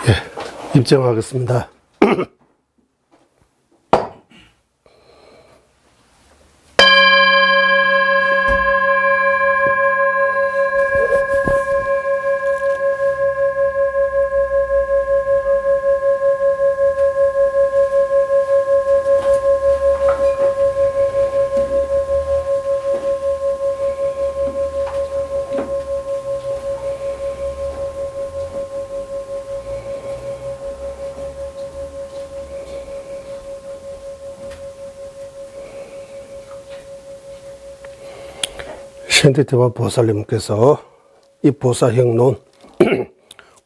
예, 입증하겠습니다. 신대대와 보살님께서 이 보사형론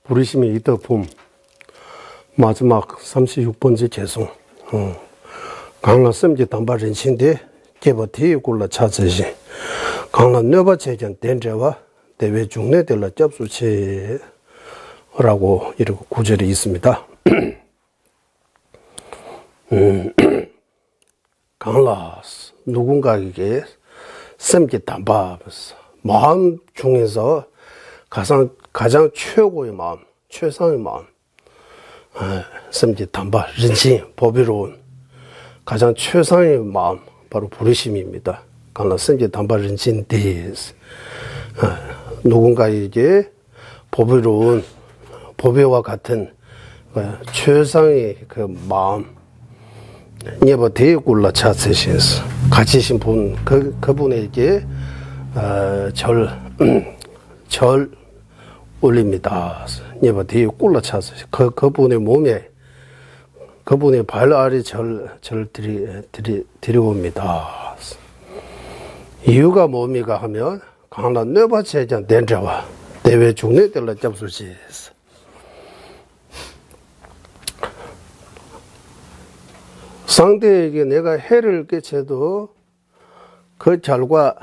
부르심의 이덕품 마지막 36번째 개송 강남 썸지 담바 전신대 개버티 굴러 차지시 강남 너바 체전 된제와 대외 중내들러 접수체라고 이렇게 구절이 있습니다. 강남 누군가에게 썸기 담바 마음 중에서 가장 최고의 마음, 최상의 마음, 썸기 담바 른신 보비로운 가장 최상의 마음 바로 부르심입니다. 강나 썸기 담바 른신 데스 누군가에게 보비로운 보배와 같은 최상의 그 마음 예버 대굴라 차세신스 가지신 분 그분에게 절 올립니다. 예버 대굴라 차세신 그분의 몸에 그분의 발 아래 절 드리옵니다. 이유가 뭡니까 하면 강남 너바 제전 된자와 대외 중내들라 접수시스 상대에게 내가 해를 끼쳐도 그 절과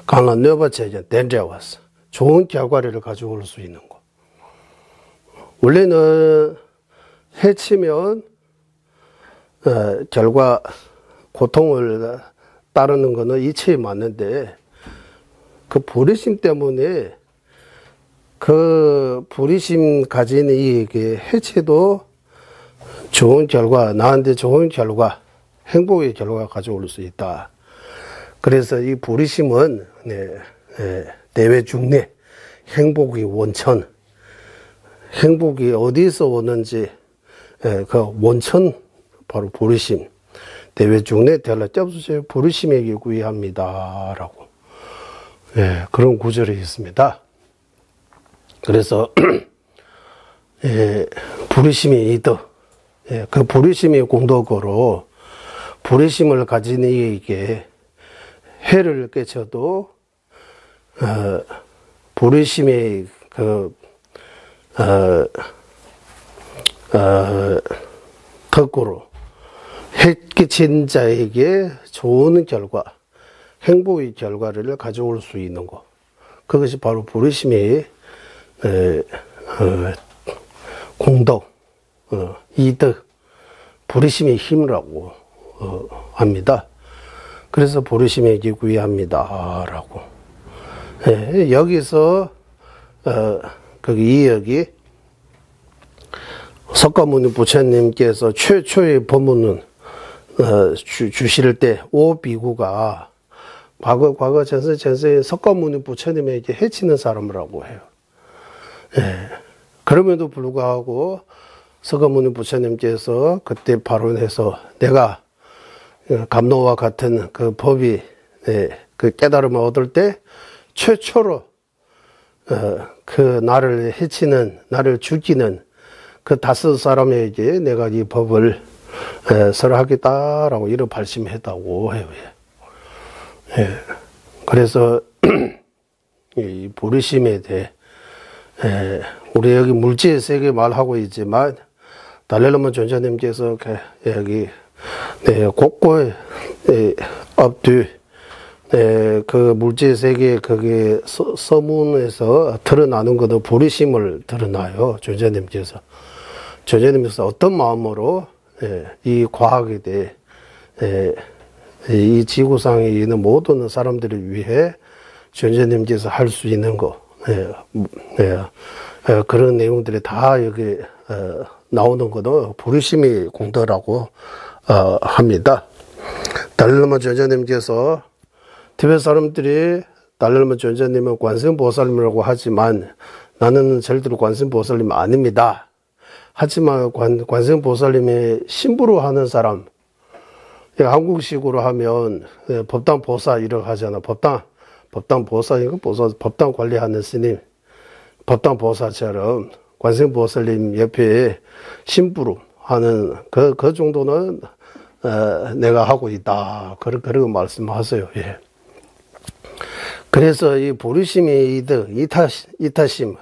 강한 너바체전 된제 왔어. 좋은 결과를 가져올 수 있는 거. 원래는 해치면 결과 고통을 따르는 거는 이치에 맞는데 그 불의심 때문에 그 불의심 가진 이게 해체도 좋은 결과, 나한테 좋은 결과, 행복의 결과가 가져올 수 있다. 그래서 이 불의심은 대외 중내 행복의 원천, 행복이 어디서 오는지 그 원천 바로 불의심, 대외 중내 대라 접수세 불의심에게 구의합니다라고 그런 구절이 있습니다. 그래서 불의심이 이덕, 그 불의심의 공덕으로 불의심을 가진 이에게 해를 끼쳐도 불의심의 덕으로 해 끼친 자에게 좋은 결과, 행복의 결과를 가져올 수 있는 것, 그것이 바로 불의심의 공덕, 이덕, 불의심의 힘이라고 합니다. 그래서 불의심에게 구의합니다 라고. 여기서 거기 이역이 석가모니 부처님께서 최초의 법문은 주실 때 오비구가 과거 전세에 석가모니 부처님에게 해치는 사람이라고 해요. 그럼에도 불구하고 석가모니 부처님께서 그때 발언해서 내가 감노와 같은 그 법이 그 깨달음을 얻을 때 최초로 그 나를 해치는, 나를 죽이는 그 5 사람에게 내가 이 법을 설하겠다라고 이런 발심했다고 해요. 그래서 이 불의심에 대해 우리 여기 물질 세계 말하고 있지만 달렐라마 존자님께서 여기 곳곳에 앞뒤 그 물질 세계 거기 서문에서 드러나는 것도 불의심을 드러나요. 존자님께서 어떤 마음으로 이 과학에 대해 이 지구상에 있는 모든 사람들을 위해 전재님께서 할 수 있는 거, 그런 내용들이 다 여기 나오는 것도 부르심의 공덕이라고 합니다. 달랄라마 전재님께서 티베트 사람들이 달랄라마 전재님은 관세음보살님이라고 하지만 나는 절대로 관세음보살님 아닙니다. 하지만 관세음보살님의 신부로 하는 사람, 한국식으로 하면 법당보사 이렇게 하잖아. 법당보사, 법당 관리하는 스님, 법당보사처럼 관세음보살님 옆에 신부로 하는 그 정도는 내가 하고 있다. 그렇게 말씀하세요. 예. 그래서 이 부르심의 이덕, 이타심,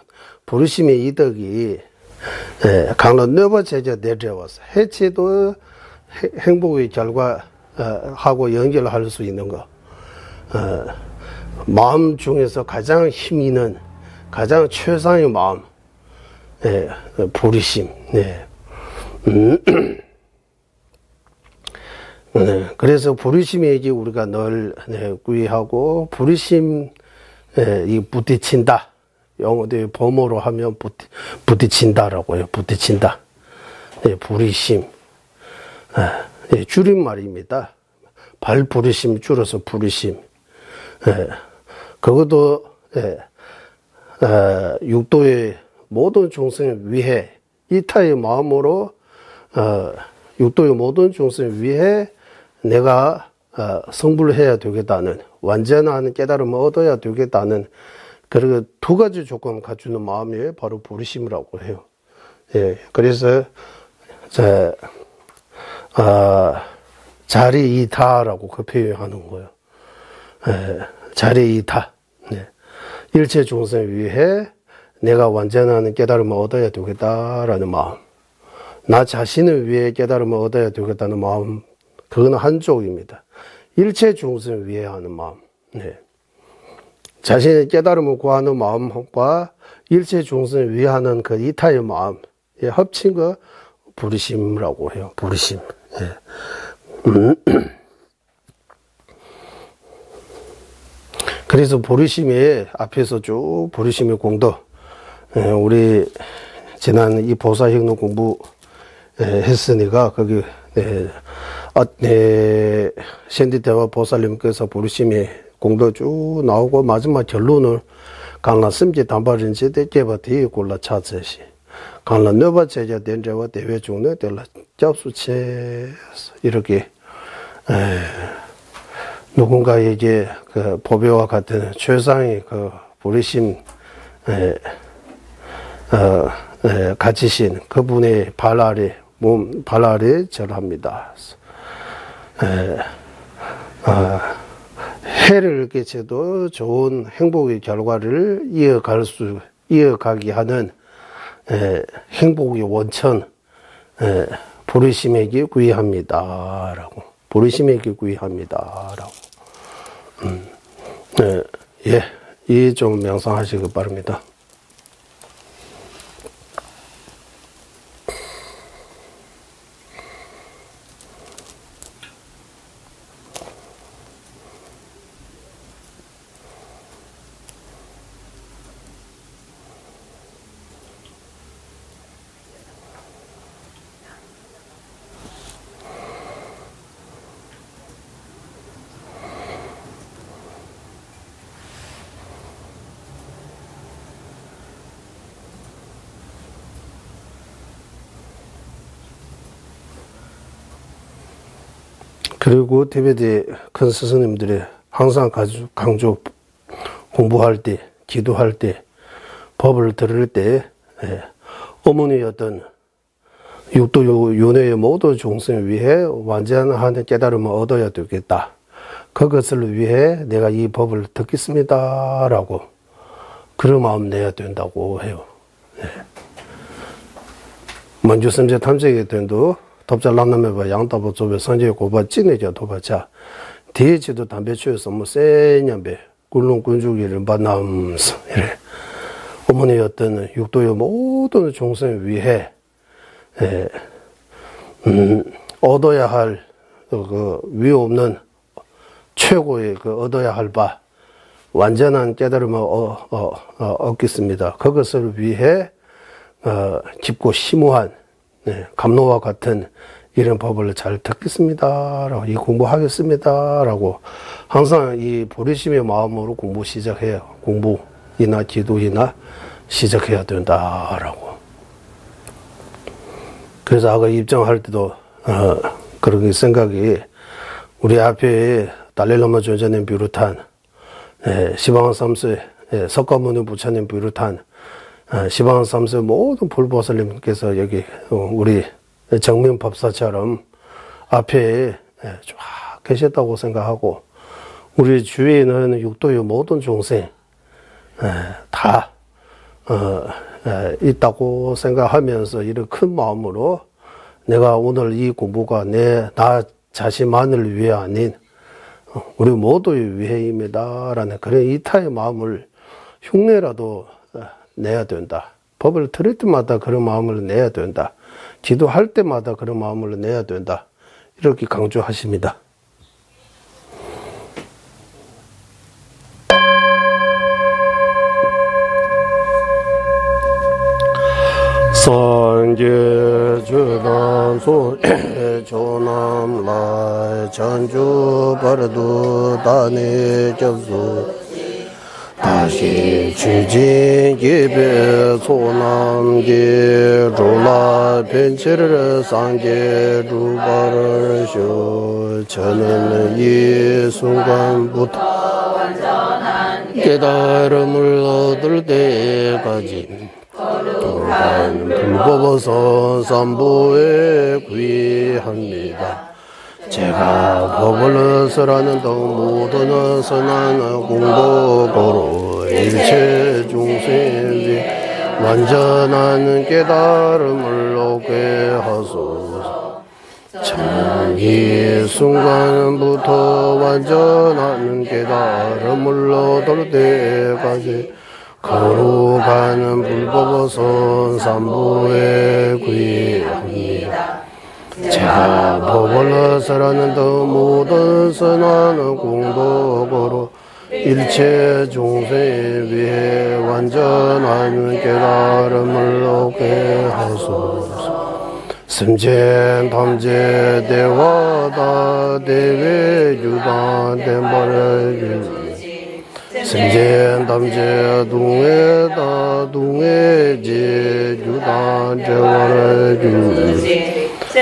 부르심의 이덕이 강론 너버 제자 내려와서 해체도 행복의 결과 하고 연결할 수 있는 거. 마음 중에서 가장 힘 있는 가장 최상의 마음, 부르심. 그래서 부르심에게 우리가 늘 구의하고 부르심 이 부딪힌다. 영어로 범어로 하면 부딪힌다라고 해요. 부딪힌다. 부르심. 줄임말입니다. 발 부르심 줄여서 부르심. 그것도 육도의 모든众生을 위해 이타의 마음으로 육도의 모든众生을 위해 내가 성불을 해야 되겠다는 완전한 깨달음을 얻어야 되겠다는 그리고 두 가지 조건 갖추는 마음이 바로 부르심이라고 해요. 그래서 자리이타라고 그 표현하는 거예요. 자리이타. 일체众生을 위해 내가 완전한 깨달음을 얻어야 되겠다라는 마음. 나 자신을 위해 깨달음을 얻어야 되겠다는 마음. 그거는 한쪽입니다. 일체众生을 위해 하는 마음. 자신의 깨달음을 구하는 마음과 일체众生을 위해 하는 그 이타의 마음. 합친 거 부르심이라고 해요. 부르심. 그래서 부르심의 앞에서 쭉 부르심의 공덕. 우리 지난 이 보사행론 공부 했으니까 거기 신디대와 보살님께서 부르심의 공덕 쭉 나오고 마지막 결론을 강라 심지 담바린지 대개바티 골라 찾으시 강라 너바 제자 된자와 대회 중에 될라 접수체 이렇게 누군가에게 그 보배와 같은 최상의 그 부르심 가지신 그분의 발 아래 발 아래 절합니다. 해를 끼쳐도 좋은 행복의 결과를 이어가게 하는 행복의 원천 부르심에게 구의합니다라고. 부르심에게 구의합니다라고. 이 좀 명상하시기 바랍니다. 그리고 티베트의 큰 스승님들이 항상 강조 공부할 때, 기도할 때, 법을 들을 때, 어머니의 어떤 육도 윤회의 모든众生을 위해 완전한 깨달음을 얻어야 되겠다. 그것을 위해 내가 이 법을 듣겠습니다. 라고 그런 마음 내야 된다고 해요. 먼저 선제 탐색의 된도 덥자 람남해봐 양다보 조배 선제 고바 찐해져 도바자 뒤에지도 담배 취해서 뭐 세년배 굴렁 군주기를 만남서 이래 어머니의 어떤 육도의 모든众生을 위해 얻어야 할 그 위에 없는 최고의 그 얻어야 할 바, 완전한 깨달음을 얻겠습니다. 그것을 위해 깊고 심오한 감로와 같은 이런 법을 잘 듣겠습니다. 라고, 이 공부하겠습니다. 라고 항상 이 보리심의 마음으로 공부 시작해요. 공부이나 기도이나 시작해야 된다. 라고. 그래서 아까 입장할 때도 그런 생각이 우리 앞에 달라이라마 존자님 비롯한 시방 3세 석가모니 부처님 비롯한 시방 3세 모든 불보살님께서 여기 우리 정명법사처럼 앞에 쫙 계셨다고 생각하고 우리 주위에는 육도의 모든 종생 다 있다고 생각하면서 이런 큰 마음으로 내가 오늘 이 공부가 나 자신만을 위해 아닌 우리 모두의 위해입니다 라는 그런 이타의 마음을 흉내라도 내야 된다. 법을 들을 때마다 그런 마음을 내야 된다. 기도할 때마다 그런 마음을 내야 된다. 이렇게 강조하십니다. 산계 주단소 조남라 전주 바르두 다니 접수 다시 취진 예배 소남계 조라 벤체르 상계 주바를 쇼 저는 이 순간부터 깨달음을 얻을 때까지 거룩한 불법어선 삼보에 귀합니다. 제가 법을 설하는 등 모든 선한 공덕으로 일체 중생이 완전한 깨달음을 얻게 하소서. 참 이 순간부터 완전한 깨달음을 얻을 때까지 거룩한 불법어선 삼보에 귀합니다. 제가 법을 설하는 등 모든 선한 공덕으로 일체 중생에 위해 완전한 깨달음을 얻게 하소서. 심전 탐제 대화다 대외 유단 대말을 심전 탐제 동해다 동해제 유단 대화를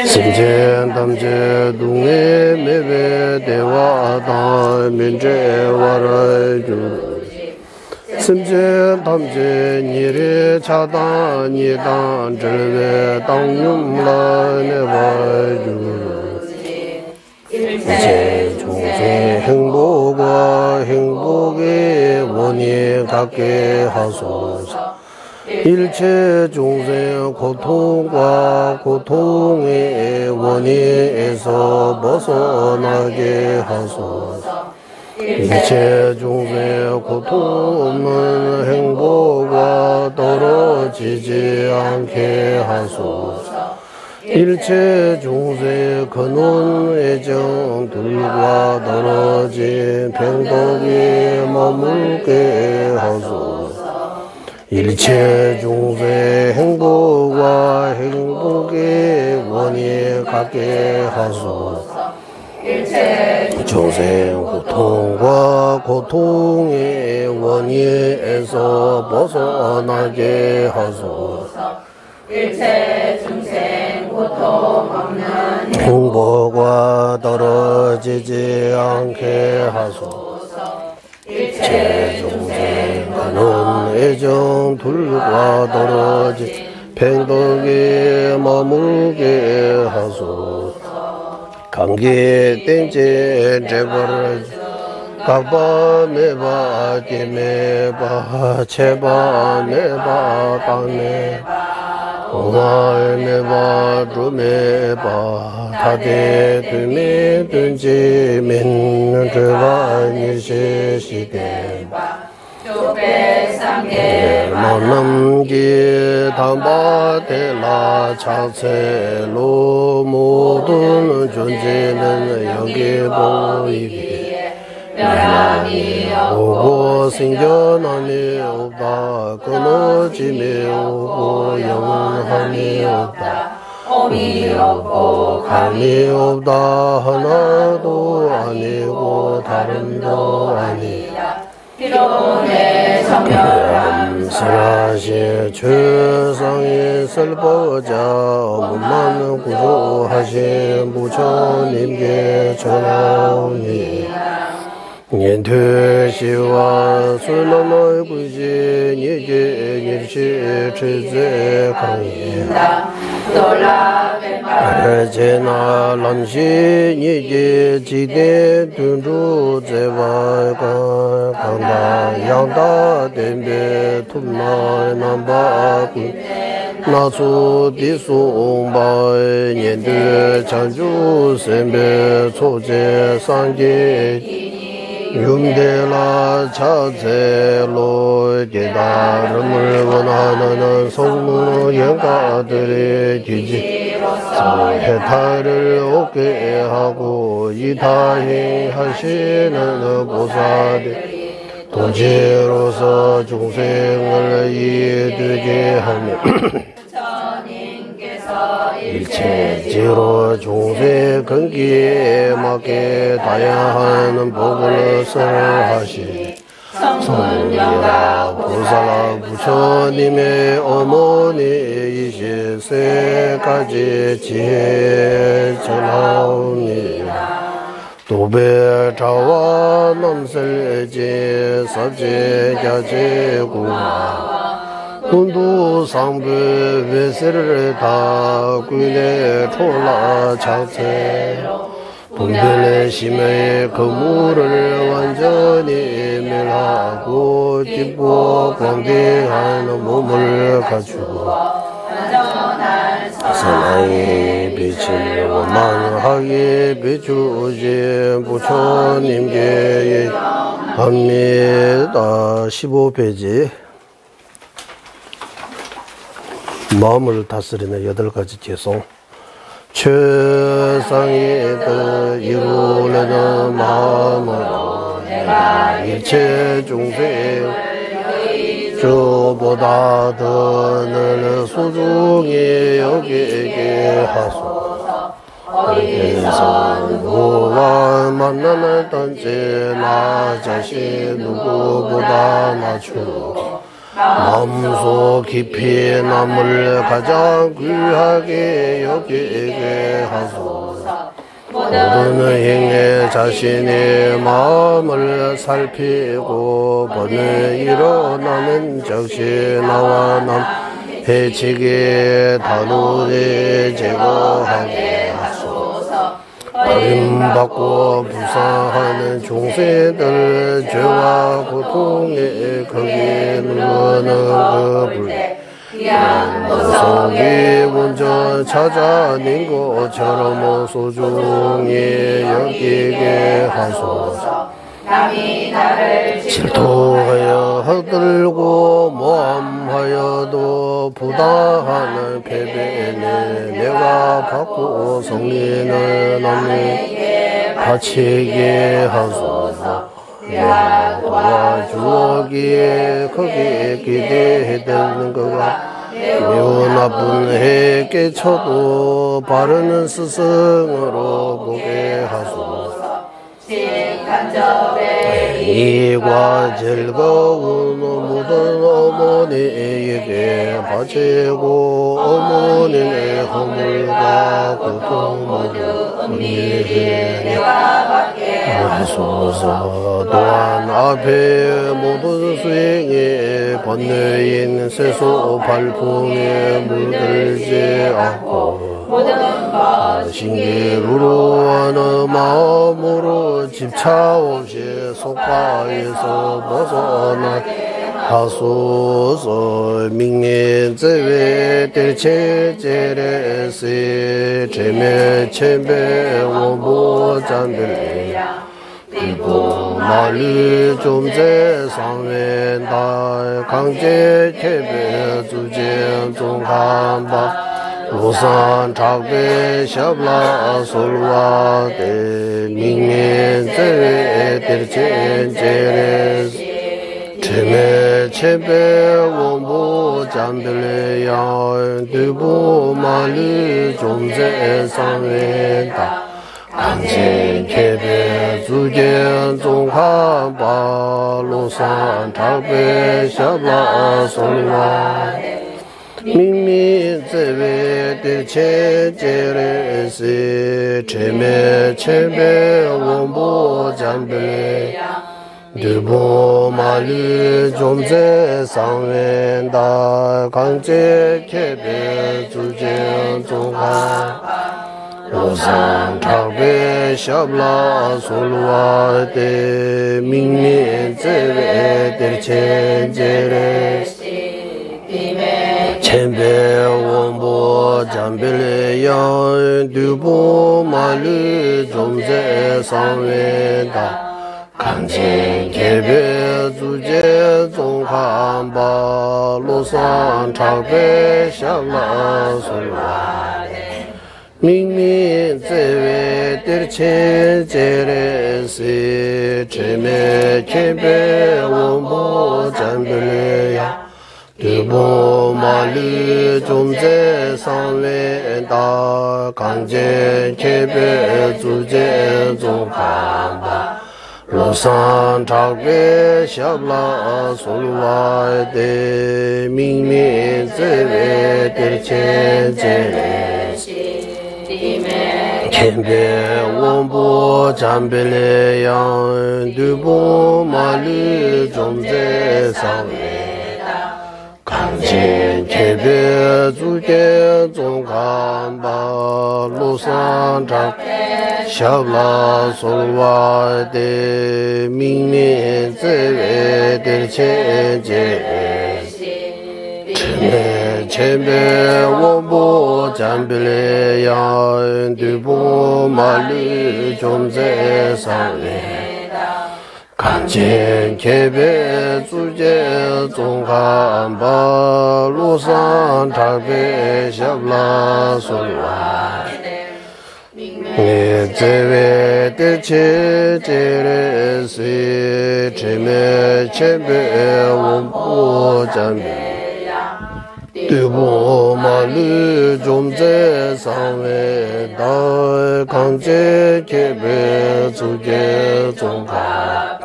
심전 탐제 동해 매배 대화다 민재화를 심전 탐제 니레 차단 니단 절외 당윤라 내바주 이제 중생 행복과 행복의 원이 갖게 하소서. 일체 중생 고통과 고통의 원인에서 벗어나게 하소서. 일체 중생 고통 없는 행복과 떨어지지 않게 하소서. 일체 중생 근원 애정들과 떨어진 병덕이 머물게 하소서. 일체 중생 행복과 행복의 원이 갖게 하소서. 중생 고통과 고통의 원인에서 벗어나게 하소서. 일체 중생 고통 없는 행복과 떨어지지 않게 하소서. 일체 중생 근원 애정들과 떨어진 병덕에 머물게 하소서. 감기 땡제 제벌 각바 매바 깨매바 체바 매바 땅매바 오말 매바 주매바 다대 두매 둔지 맨 드바 니시시대 남기 담바텔라 차세로 모든 존재는 여기 보이기에 오고 생겨나니 없다 끊어짐이 오고 영원함이 없다 옴이 없고 감이 없다 하나도 아니고 다름도 아니야 비로내 성령함스라시 최상의 슬퍼자 무만 구조하신 부처님께 전하오니 년퇴시와 술놈의 구신 이제 일시 최제 강의다 제나 람신 이제 지대 둔주 제발가 강다 양다 댐베 툼나 남바구 나수 디수옹바의 년퇴 장주 선배 초제 상계 윤대라 차세로 깨달음을 원하는 성문 영가들의 기지로서 해탈을 얻게 하고 이타행 하시는 보살이 도지로서 중생을 이해되게 하며 일체지로 중세 근기에 맞게 다양한 법을 설하시 성령과 보살 부처님의 어머니 20세까지 지혜 전하옵니다. 도배자와 남설제 섭제자제구나 군두 상부 외세를 다 군의 초라 자체 분별의 심의 거물을 완전히 멸하고 기뻐 광대한 몸을 갖추고 선하의 빛을 원만하게 비추신 부처님께 합니다. 15페이지 마음을 다스리는 8가지 개송 최상의 뜻 이루려는 마음으로 내가 일체 중생 주보다 더 늘 소중히 여기게 하소서. 어디서 누구와 만나는 던지 나 자신 누구보다 낮추고 마음속 깊이 남을 가장 귀하게 여기게 하소서. 모든 행에 자신의 마음을 살피고 번에 일어나는 즉시 나와 남 해치게 다루되 제거하게 하소서. 버림받고 불쌍하는 중생들 죄와 고통에 거기에 누르는 그 불 속이 먼저 찾아낸 것처럼 소중히 여기게 하소서. 남이 나를 질투하여 헛들고 모함하여도 부당하는 패배는 내가 받고 성린을 남에게 바치게 하소서. 내가 도와주었기에 거기에 기대했던 그가 매우 나쁜 해 깨쳐도 바르는 스승으로 보게 하소서. 이과 즐거운 모든 어머니에게 바치고 어머니의 허물과 고통 모두 은밀히 내가 받게 하소서. 또한 앞에 모든 수행에 번뇌인 세소 발품에 물들지 않고 신기루로 하는 마음으로 집차 없이 속바에서 벗어나게 하소서. 민민제외 대체제레세 제매 체배 원보잔들 뭐 말리 좀제 상wen다 강제 개배 주제 종간바 로산 작배 샤블라 솔와 데 민년 제외 데르첸제레 체메 체베 원보 잠들레야 두보 말리 좀제 상wen다 강제 개배 주제 종간바 로산 작배 샤블라 솔와 민민 제외 대체제레시 체메 체베 원보 잠들레 두보 말리 좀제 상wen다 강제 개배 주제 종간 로산 작배 샤블라 솔와 데 민민 제외 대체제레시 첸베 원보 잠벨레야 두보 말리 좀제 상wen다 강제 개배 주제 종간바 로산 작배 샤블라 솔와 민민 제외 데르첸제레시 체메 첸베 원보 잠벨레야 두보 말리 좀제 상wen다 강제 개배 주제 종간바 로산 작배 샤블라 솔와 데 민민 제외 데르첸제레시 켄베 원보 잠벨레야 두보 말리 좀제 상wen다 강제 개배 주제 종간바 로산 작배 샤블라 솔와 데 민민 제외 데르첸제레시 체메 원보 잠벨레야 두보 말리 좀제 상wen다 강제 개배 주제 종간바 로산 작배 샤블라 솔와 제외 대체제레시 체메 체베 원보 잠벨레야 두보 말리 좀제 상wen다 강제 개배 주제 종간바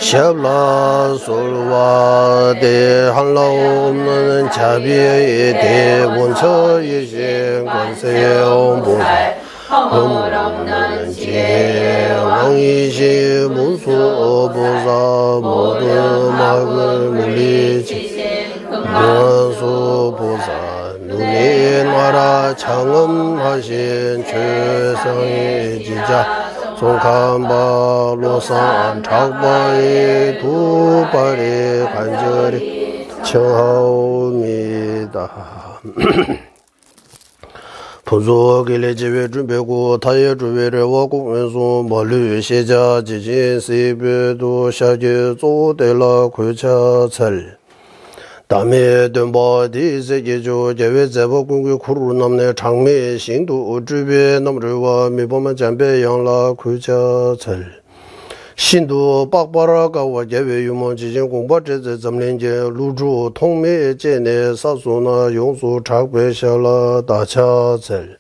샤블라 솔와 데 한라 없는 자비의 대원처이신 관세의 온보살 허물 없는 지혜 왕이시 문수보사 모두 막을 물리치신 금원수보사 눈이 나라 창음하신 최성의 지자 송칸바 로산 작바의 두 발이 간절히 청하옵니다. 부족일의 지회 준비고 타의 주회를 와공연소 멀리 시자 지진 세배도 샤지 조대라 괴차철 다음에 덤바디 세계조 제외 제보 공개 쿠루 남내 장매 신도 주변 남르와 미범만 잠배 양라 괴차철 신도 빡바라가와 제외 유먼 지진 공부 제제 점련제 루주 통매 제내 사소나 용수 작배샤라 다차철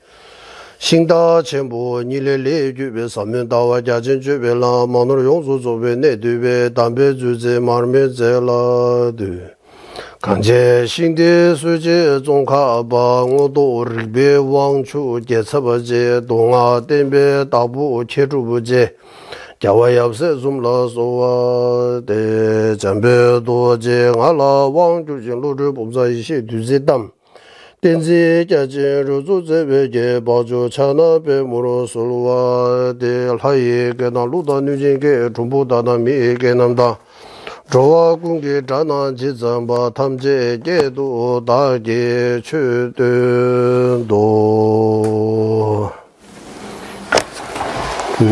신다 전부 니레레 주베 사면다와 자진 주베라 마누르 용수 조베 내드베 담배 주제 마르메 제라드 강제 신대 수제 종카바 오도 리베 왕추 제차바제 동아 덴베 다부 체주부제 자와야세 좀라소와 데 잠베도제 알라 왕주진 루르 범사이시 두제담 덴지 자제 루조제베게 바조 차나베 모로솔와 데 하이게 나루다 뉴진게 중부다나미게 남다 조와 공개 자나 지점바 탐제게도 다게 추든도 야,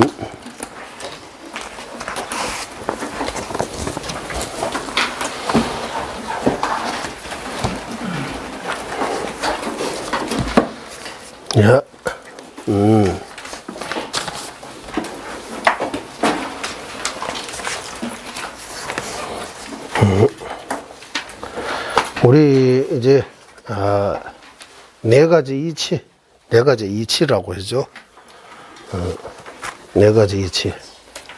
우리 이제 네 가지 이치라고 하죠. 네 가지 이치.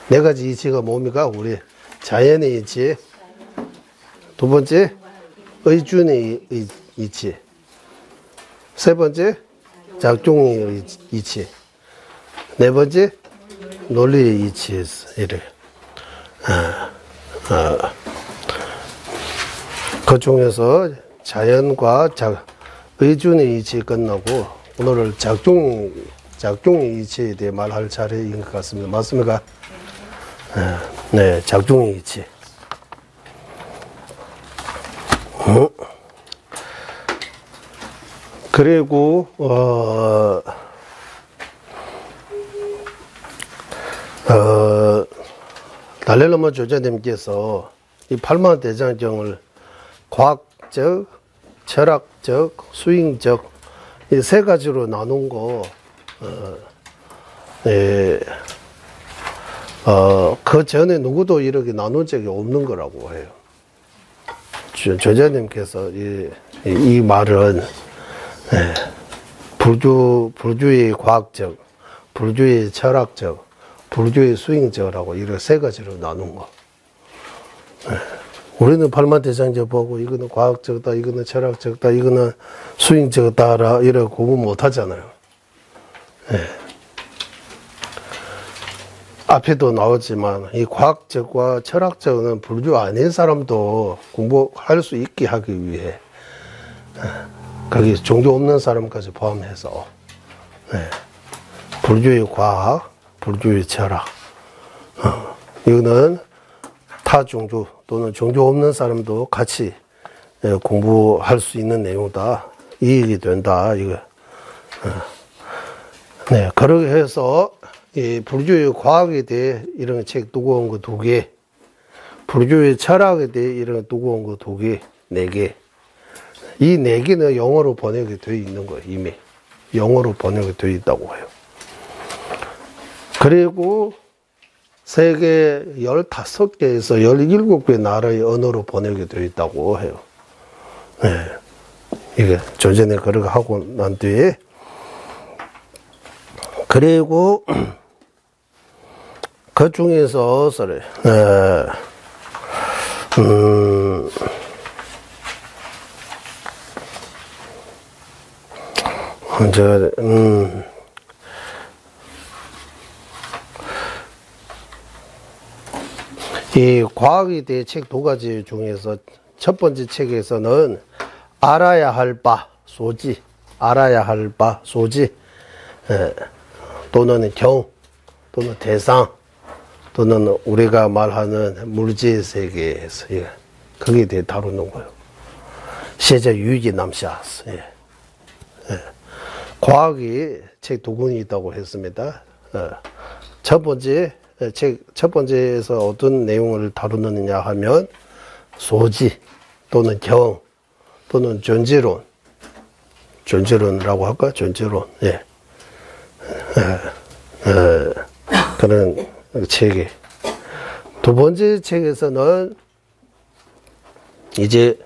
네 가지 이치가 뭡니까? 우리 자연의 이치. 두 번째, 의준의 이치. 세 번째, 작중의 이치. 네 번째, 논리의 이치에서 이래. 그 중에서 자연과 의준의 이치 끝나고 오늘은 작중의 이치에 대해 말할 차례인 것 같습니다. 맞습니까? 네, 작중의 이치. 그리고 달렐로마 조자님께서 이 팔만대장경을 과학적, 철학적, 수행적 이 세 가지로 나눈 거 그 전에 누구도 이렇게 나눈 적이 없는 거라고 해요. 조자님께서 이 말은 불주의 과학적, 불주의 철학적, 불주의 수행적이라고 이렇게 세 가지로 나눈 거. 우리는 팔만대장경 보고 이거는 과학적이다, 이거는 철학적이다, 이거는 수행적이다 이렇게 구분 못 하잖아요. 앞에도 나오지만 이 과학적과 철학적은 불교 아닌 사람도 공부할 수 있게 하기 위해 거기 종교 없는 사람까지 포함해서 불교의 과학, 불교의 철학 이거는 타 종교 또는 종교 없는 사람도 같이 공부할 수 있는 내용이다. 이익이 된다. 이거. 네, 그렇게 해서 이 불교의 과학에 대해 이런 책 두고 온 거 2개, 불교의 철학에 대해 이런 두고 온 거 2개, 4개. 이 4개는 영어로 번역이 되어 있는 거예요. 이미 영어로 번역이 되어 있다고 해요. 그리고 세계 15개에서 17개 나라의 언어로 번역이 되어 있다고 해요. 네. 이게 조전에 그렇게 하고 난 뒤에 그리고 그 중에서 이 과학에 대해 책 2가지 중에서 첫 번째 책에서는 알아야 할 바, 소지, 알아야 할 바, 소지, 또는 경, 또는 대상, 또는 우리가 말하는 물질 세계에서 거기에 대해 다루는 거예요. 세제 유기 남샤스. 과학이 책 2권이 있다고 했습니다. 첫 번째에서 어떤 내용을 다루느냐 하면 소지 또는 경 또는 존재론이라고 할까? 존재론. 그런 책이. 두 번째 책에서는 이제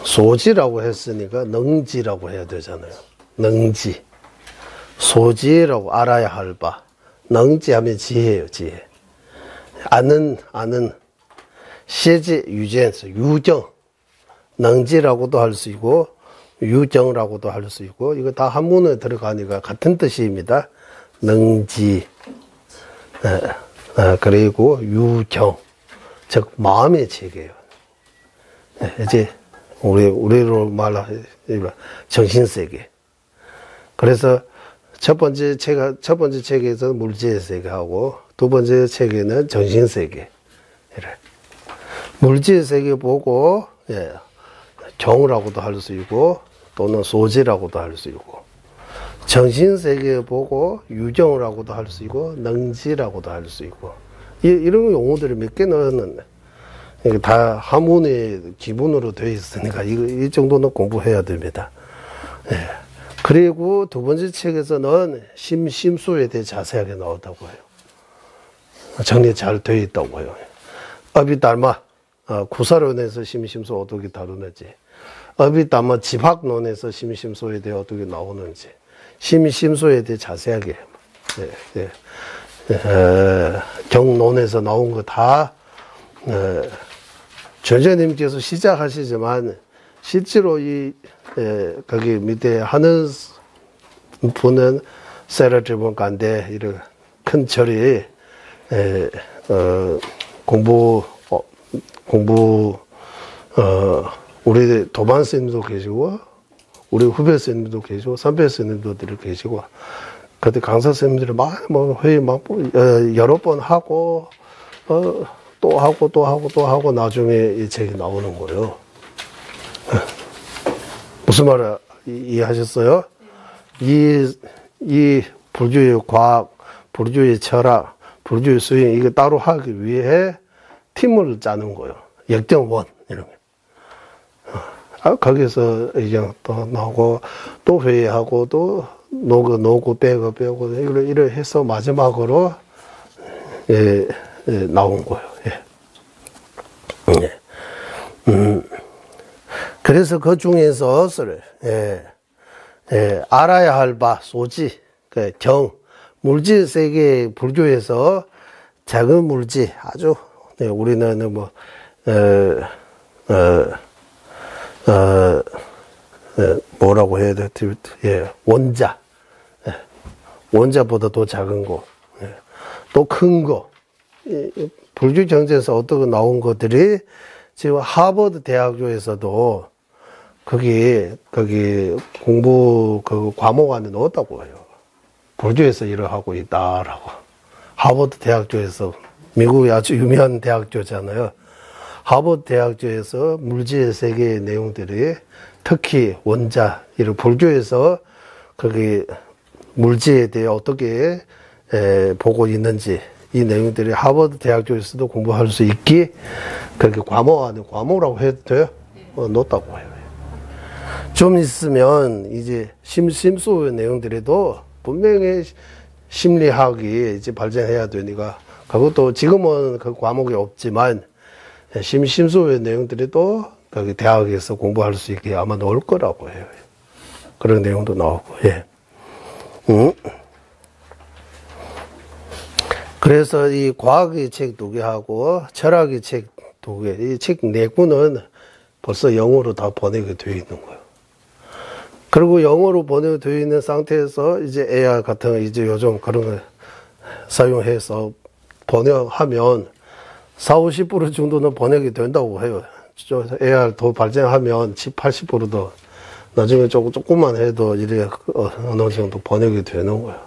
소지라고 했으니까 능지라고 해야 되잖아요. 능지. 소지라고 알아야 할 바. 능지하면 지혜예요, 지혜. 아는, 세제 유전서, 유정. 능지라고도 할 수 있고, 유정이라고도 할 수 있고, 이거 다 한문에 들어가니까 같은 뜻입니다. 능지. 그리고 유정. 즉, 마음의 체계예요. 이제, 우리로 말하면 정신세계. 그래서 첫 번째 책에서 물질 세계하고 두 번째 책에는 정신 세계. 물질 세계 보고 경이라고도 할 수 있고 또는 소지라고도 할 수 있고 정신세계 보고 유정이라고도 할 수 있고 능지라고도 할 수 있고 이런 용어들을 몇 개 넣었는데 이게 다 한문의 기본으로 되어 있으니까 이 정도는 공부해야 됩니다. 예. 그리고 두 번째 책에서는 심심소에 대해 자세하게 나오다고 해요. 정리 잘 되어 있다고 해요. 어비달마 구사론에서 심심소 어떻게 다루는지, 어비달마 집학론에서 심심소에 대해 어떻게 나오는지, 심심소에 대해 자세하게 경론에서 나온 거 다 전재님께서 시작하시지만 실제로 거기 밑에 하는 분은 세라트본 간데 이런 큰 절이 우리 도반 스님도 계시고 우리 후배 스님도 계시고 선배 스님들이 계시고 그때 강사 스님들이 회의 여러 번 하고 또 하고 나중에 이 책이 나오는 거예요. 무슨 말을 이해하셨어요? 이 불교의 과학, 불교의 철학, 불교의 수행 이거 따로 하기 위해 팀을 짜는 거예요. 역정원 이런 게. 거기서 의견 또 나오고 또 회의하고 또 노고 빼고 이래 해서 마지막으로 나온 거예요. 그래서 그 중에서 알아야 할 바 소지 물질 세계 불교에서 작은 물질 아주 우리는 뭐라고 해야 돼? 원자보다 더 작은 거, 또 큰 거. 불교 경제에서 어떻게 나온 것들이 지금 하버드 대학교에서도 거기 공부 그 과목 안에 넣었다고 해요. 불교에서 일을 하고 있다라고. 하버드 대학교에서 미국의 아주 유명한 대학교잖아요. 하버드 대학교에서 물질 세계의 내용들이 특히 원자 이런 불교에서 거기 물질에 대해 어떻게 보고 있는지 이 내용들이 하버드 대학교에서도 공부할 수 있게 그렇게 과목이라고 해도 돼요? 넣었다고 해요. 좀 있으면 이제 심소의 내용들에도 분명히 심리학이 이제 발전해야 되니까 그것도 지금은 그 과목이 없지만 심소의 내용들에도 거기 대학에서 공부할 수 있게 아마 넣을 거라고 해요. 그런 내용도 나오고, 그래서 이 과학의 책 2개하고 철학의 책 2개, 이 책 4권은 벌써 영어로 다 번역이 되어 있는 거예요. 그리고 영어로 번역이 되어 있는 상태에서 이제 AR 같은 거 이제 요즘 그런 거 사용해서 번역하면 40~50% 정도는 번역이 된다고 해요. AR 더 발전하면 70~80%도 나중에 조금만 해도 이래 어느 정도 번역이 되는 거예요.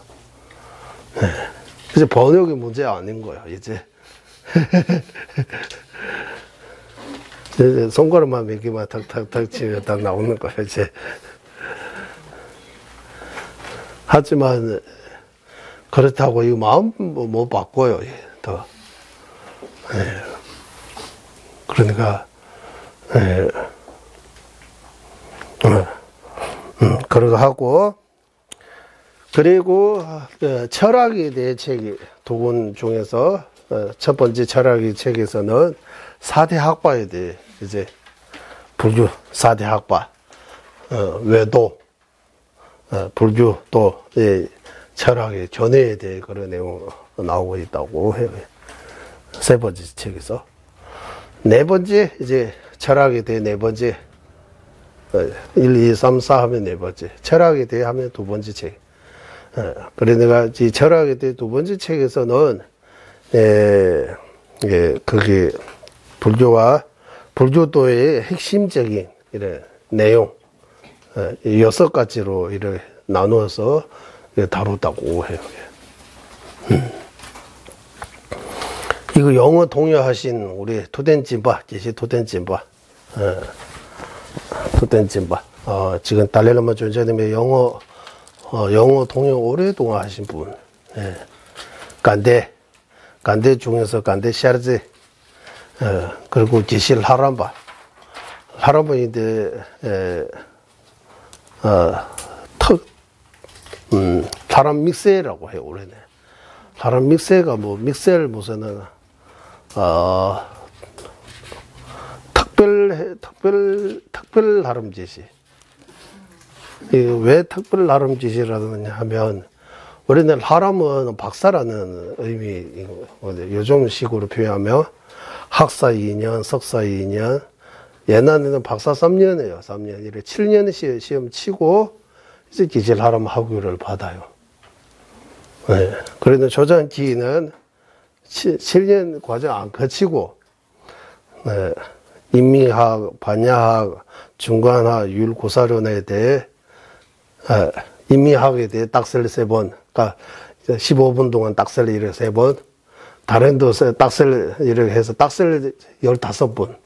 이제 번역이 문제 아닌 거예요, 이제. 이제 손가락만 몇 개만 탁탁탁 치면 딱 나오는 거예요, 이제. 하지만, 그렇다고 이 마음 못 바꿔요, 더. 그러니까, 그러고 하고, 그리고 철학에 대해 책이 2권 중에서 첫 번째 철학의 책에서는 4대 학파에 대해 이제 불교 4대 학파, 외도, 불교 또 철학의 견해에 대해 그런 내용 나오고 있다고 해요. 세 번째 책에서. 네 번째 이제 철학에 대해 네 번째 1, 2, 3, 4 하면 네 번째 철학에 대해 하면 두 번째 책. 그래 내가 이 철학에 대해 두 번째 책에서는 그게 불교도의 핵심적인 이런 내용 6가지로 이렇게 나누어서 다뤘다고 해요. 이거 영어 통역하신 우리 토덴진바 계시 토덴진바 지금 달래르마 존재님의 영어 영어 통역 오랫동안 하신 분. 예. 간데 중에서 간데 샤르제, 그리고 기실 하람바. 하람바인데, 사람 믹세라고 해요, 원래는. 사람 믹세가 뭐, 믹셀 무슨, 특별 다름짓이. 왜 특별 다름짓이라느냐 하면, 우리는 하람은 박사라는 의미이거든요. 요즘 식으로 표현하면, 학사 2년, 석사 2년, 옛날에는 박사 3년이에요. 3년. 이래 7년 시험 치고, 이제 기실 하람 학위를 받아요. 네. 그런데 조장기는 7년 과정 안 거치고, 네. 인미학, 반야학, 중간학, 율고사론에 대해, 인미학에 대해 딱셀 3번, 그러니까 15분 동안 딱셀 이렇게 3번, 다른 도 딱셀 이렇게 해서 딱셀 15번,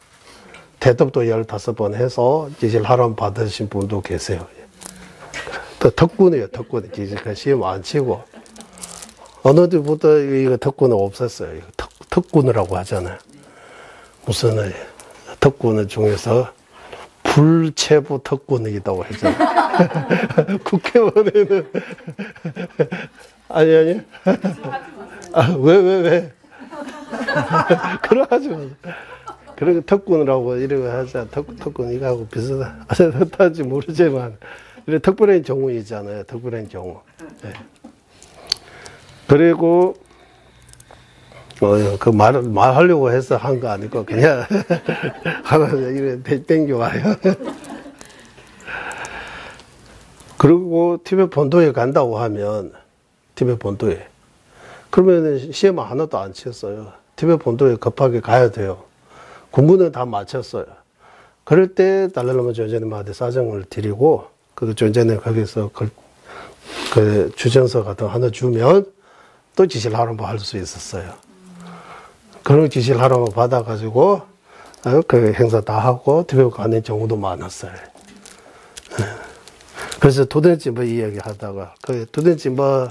대답도 15번 해서 기실 하람 받으신 분도 계세요. 또 특군이에요, 특군. 기실 시험 안 치고. 어느 때부터 이거 특군은 없었어요. 특군이라고 하잖아요. 무슨, 특군 중에서 불체부 특군이 있다고 했잖아요. 국회의원에는. 아니. 왜? 그러 하지 마. 그렇게 특군이라고 이러고 하자. 특군 이거하고 비슷하다. 어떤지 모르지만. 이래 특별한 경우 있잖아요. 특별한 경우. 네. 그리고, 그 말하려고 해서 한 거 아니고, 그냥, 하나, 이래, 땡겨와요. 그리고 티베트 본토에 간다고 하면, 티베트 본토에. 그러면 시험 하나도 안 쳤어요. 티베트 본토에 급하게 가야 돼요. 공부는 다 마쳤어요. 그럴 때, 달라라마 존재님한테 사정을 드리고, 그 존재님 거기서 그 주전서 같은 거 하나 주면, 또 지시를 하라고 할 수 있었어요. 그런 지시를 하라고 받아가지고, 그 행사 다 하고, 티베트 가는 경우도 많았어요. 그래서 도덴진보 이야기 하다가, 그 도덴진보,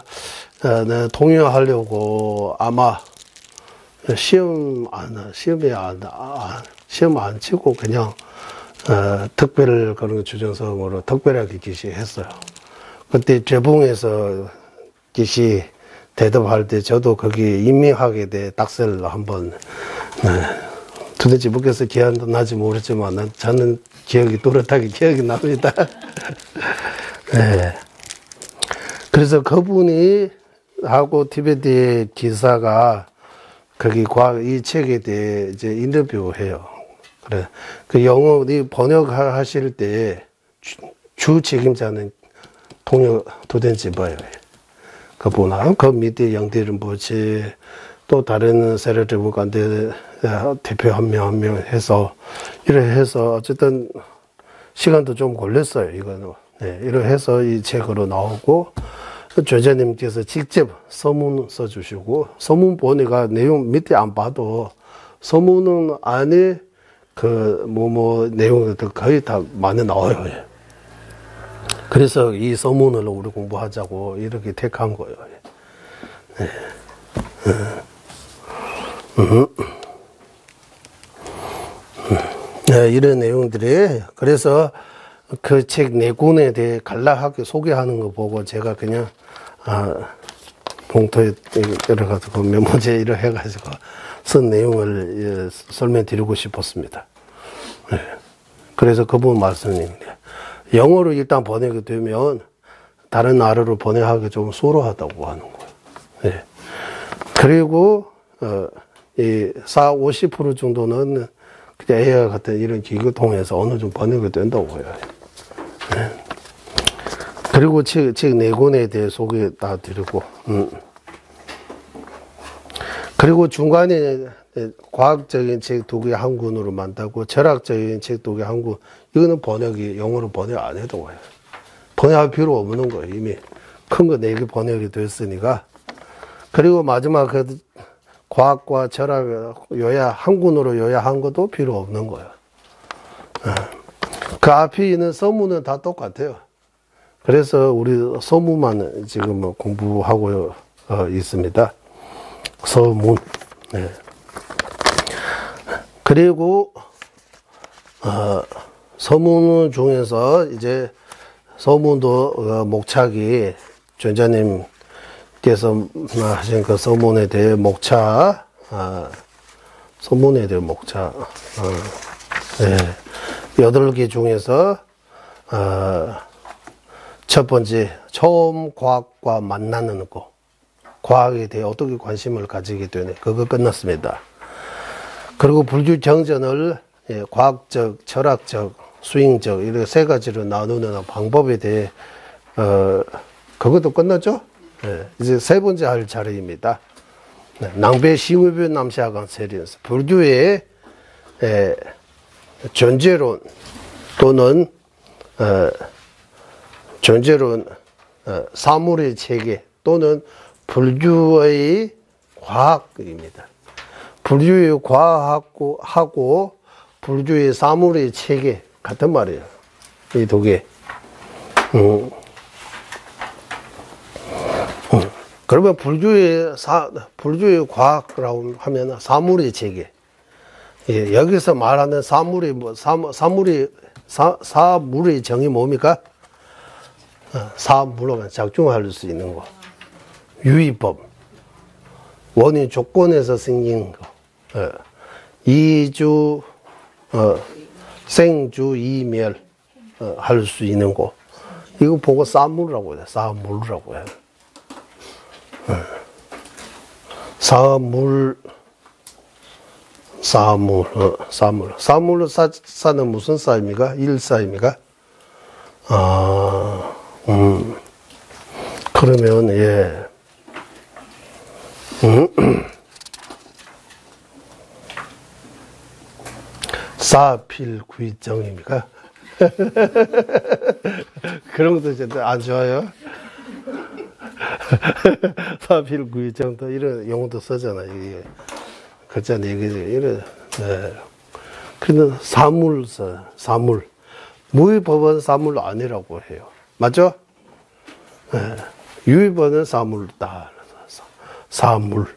동요하려고 아마, 시험 안 치고 그냥, 특별 그런 주전성으로 특별하게 기시했어요. 그때 재봉에서 기시, 대답할 때 저도 거기 인민학에 대해 딱셀 한번, 도대체 뭐께서 기억도 나지 모르지만 저는 기억이 또렷하게 기억이 납니다. 네. 그래서 그분이 하고 티베트의 기사가 거기 이 책에 대해 이제 인터뷰해요. 그래. 그 영어, 번역하실 때 주 책임자는 도덴진보예요. 그분하고 그 밑에 영대를 뭐지 또 다른 세력들 간데 대표 한 명 해서 이래 해서 어쨌든 시간도 좀 걸렸어요. 이거는 이래 해서 이 책으로 나오고 조자님께서 직접 서문 써주시고 서문 보니까 내용 밑에 안 봐도 서문은 안에 그 내용들 거의 다 많이 나와요. 그래서 이 서문을 우리 공부하자고 이렇게 택한 거예요. 네, 이런 내용들이 그래서 그 책 4권에 대해 간략하게 소개하는 거 보고 제가 그냥 봉투에 들어가지고 메모지에 이렇게 해가지고 쓴 내용을 설명드리고 싶었습니다. 네. 그래서 그분 말씀입니다. 영어로 일단 번역이 되면 다른 나라로 번역하기 좀 수월하다고 하는 거예요. 네. 그리고 이 50% 정도는 그냥 AI 같은 이런 기구 통해서 어느 정도 번역이 된다고 해요. 네. 그리고 책 4권에 대해 소개 다 드리고 그리고 중간에 과학적인 책 2개 한 권으로 만들고 철학적인 책 2개 한 권. 이거는 번역이 영어로 번역 안 해도 와요. 번역할 필요 없는 거예요. 이미 큰 거 4개 번역이 됐으니까. 그리고 마지막 그 과학과 철학 한 권으로 요약한 것도 필요 없는 거예요. 그 앞에 있는 서문은 다 똑같아요. 그래서 우리 서문만 지금 뭐 공부하고 있습니다. 서문. 네. 그리고 서문 중에서 이제 서문도 목차기 전자님께서 하신 그 서문에 대해 목차, 서문에 대해 목차, 네. 8개 중에서 첫 번째 처음 과학과 만나는 거, 과학에 대해 어떻게 관심을 가지게 되네, 그거 끝났습니다. 그리고 불교 정전을 과학적, 철학적, 수행적 이렇게 세 가지로 나누는 방법에 대해 그것도 끝났죠? 네, 이제 세 번째 할 자리입니다. 네, 낭배 싱의변 남샤간 세리에서 불교의 존재론 또는 존재론, 사물의 체계 또는 불교의 과학입니다. 불교의 과학하고 불교의 사물의 체계 같은 말이에요. 이 두 개. 그러면 불교의 과학이라고 하면 사물의 체계. 예, 여기서 말하는 사물의 사물의 정의 뭡니까? 사물로 작중할 수 있는 거. 유의법. 원인 조건에서 생긴 거. 이주, 생주, 이멸, 할 수 있는 거. 이거 보고 사물이라고 해요. 사물이라고 해요. 사물로 사는 무슨 사입니까? 일사입니까? 그러면, 예. 사필구이정입니까? 그런 것도 이제 안 좋아요. 사필구이정도 이런 용어도 쓰잖아요. 이게. 그렇잖아요. 이게, 네. 그는 사물. 무의법은 사물 아니라고 해요. 맞죠? 네. 유의법은 사물다. 사물.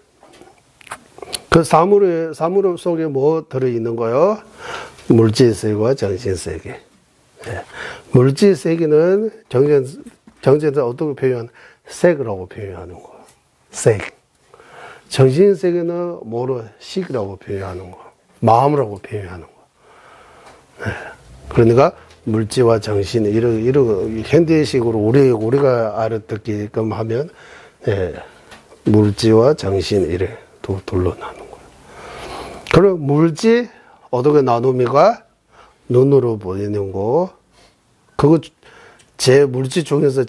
그 사물 속에 뭐 들어있는 거요? 물질세계와 정신세계. 네. 물질세계는 정신을 어떻게 표현? 색이라고 표현하는 거. 색. 정신세계는 뭐로? 식이라고 표현하는 거. 마음이라고 표현하는 거. 네. 그러니까 물질과 정신, 이런 현대식으로 우리가 알아듣게끔 하면, 예, 물질과 정신, 이래 둘로 나누는 거예요. 그럼 물질, 어떻게 나눕니까? 눈으로 보이는 거. 그거, 물질 중에서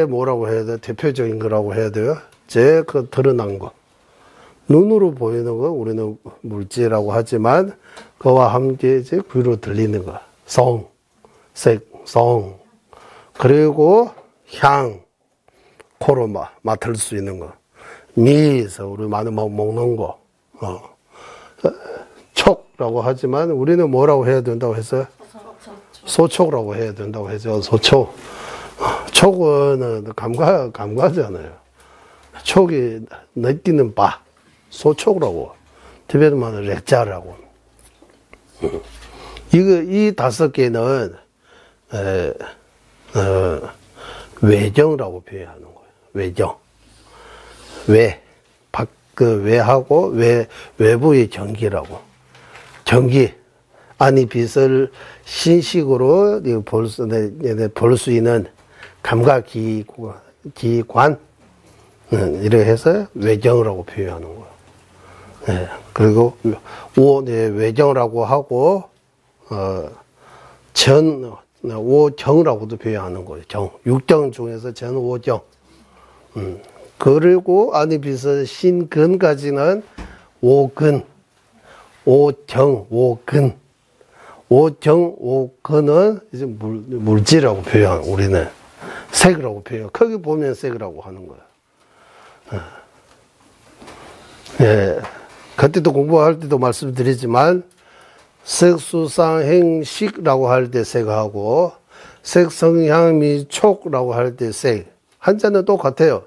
뭐라고 해야 돼요? 대표적인 거라고 해야 돼요? 드러난 거. 눈으로 보이는 거, 우리는 물질이라고 하지만, 그와 함께 이제 귀로 들리는 거. 색, 그리고 향, 코로 맡을 수 있는 거. 미에서 우리 많이 먹는 거. 촉라고 하지만, 우리는 뭐라고 해야 된다고 했어요? 소촉이라고 해야 된다고 했죠. 소촉. 촉은 감각이잖아요. 촉이 느끼는 바. 소촉이라고. 티베트 말은 렉자라고. 이 5개는, 외정이라고 표현하는 거예요. 외정. 외하고, 외부의 경기라고. 경기. 아니, 빛을 신식으로 볼 수 있는 감각 기관. 이렇게 해서 외정이라고 표현하는 거예요. 네. 그리고, 외정이라고 하고, 오정이라고도 표현하는 거예요. 육정 중에서 오정. 그리고, 아니, 비서 신근까지는 오근. 오근은 이제 물질이라고 표현, 우리는. 색이라고 표현. 거기 보면 색이라고 하는 거야. 예. 그때도 공부할 때도 말씀드리지만, 색수상행식이라고 할 때 색하고, 색성향미촉이라고 할 때 색. 한자는 똑같아요.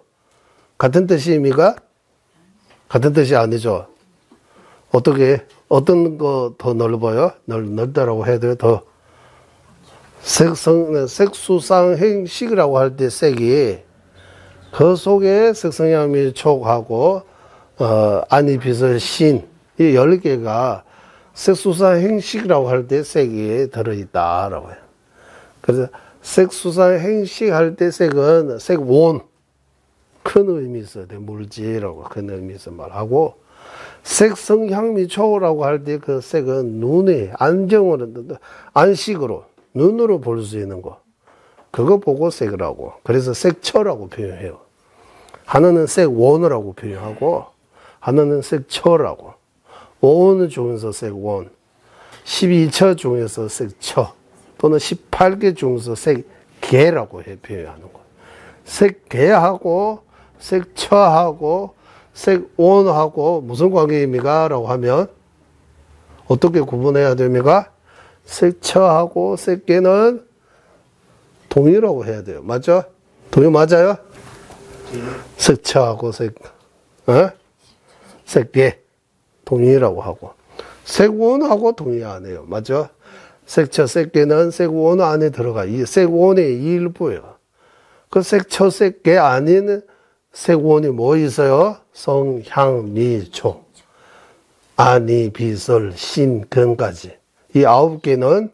같은 뜻입니까? 같은 뜻이 아니죠. 어떻게, 어떤 거 더 넓어요? 넓다라고 해도 더. 색수상행식이라고 할 때 색이 그 속에 색성향미촉하고 안이비설 신 이 10개가 색수상행식이라고 할 때 색이 들어있다라고 해요. 그래서 색수상행식 할 때 색은 색원 큰 의미 있어야 돼. 물질이라고 큰 의미 있어 말하고 색성향미촉이라고 할 때 그 색은 눈에 안정으로 안식으로 눈으로 볼 수 있는 거 그거 보고 색이라고 그래서 색처라고 표현해요. 하나는 색원이라고 표현하고 하나는 색처라고 5원 중에서 색원 12처 중에서 색처 또는 18개 중에서 색계라고 해 표현하는 거 색계하고 색처하고 색원하고 무슨 관계입니까? 라고 하면 어떻게 구분해야 됩니까? 색처하고 색계는 동의라고 해야 돼요. 맞죠? 동의 맞아요? 색처하고 색계 동의라고 하고 색원하고 동의 안 해요. 맞죠? 색처, 색계는 색원 안에 들어가. 이 색원의 일부예요. 그 색처, 색계 아닌 색원이 뭐 있어요? 성, 향, 미, 촉. 안이, 비설, 신, 근까지. 이 9개는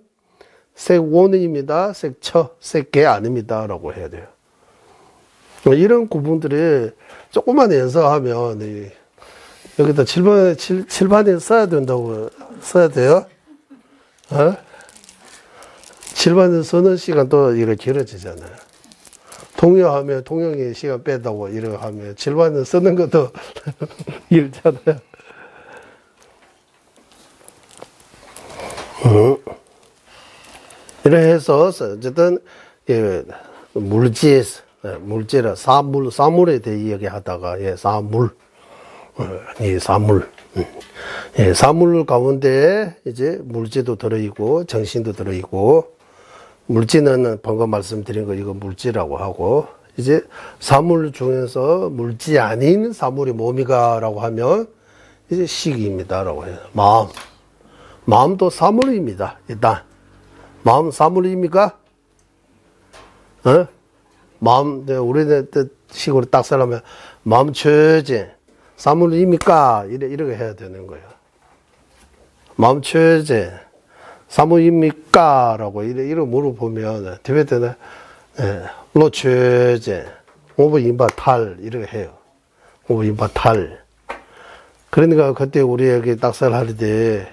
색원입니다. 색처, 색계 아닙니다. 라고 해야 돼요. 이런 구분들이 조금만 연습하면, 여기다 칠판에 써야 된다고, 써야 돼요? 칠판에 쓰는 시간도 이렇게 길어지잖아요. 통역하면 통역의 시간 뺀다고 이렇게 하면 칠판에 쓰는 것도 길잖아요. 이래 해서 어쨌든 물질 사물에 대해 이야기하다가 사물 사물 가운데 이제 물질도 들어있고 정신도 들어있고 물질은 방금 말씀드린 거 이거 물질이라고 하고 이제 사물 중에서 물질 아닌 사물이 뭡니까라고 하면 이제 식입니다라고 해요. 마음도 사물입니다. 일단 마음 사물입니까? 마음 우리네 식으로 딱 쓰려면 마음 최제 사물입니까? 이렇게 해야 되는 거예요. 마음 최제 사물입니까? 라고 이렇게 물어보면 티베트는 로 최제 오버 인바 탈 이렇게 해요. 오버 인바 탈. 그러니까 그때 우리에게 딱살 할 때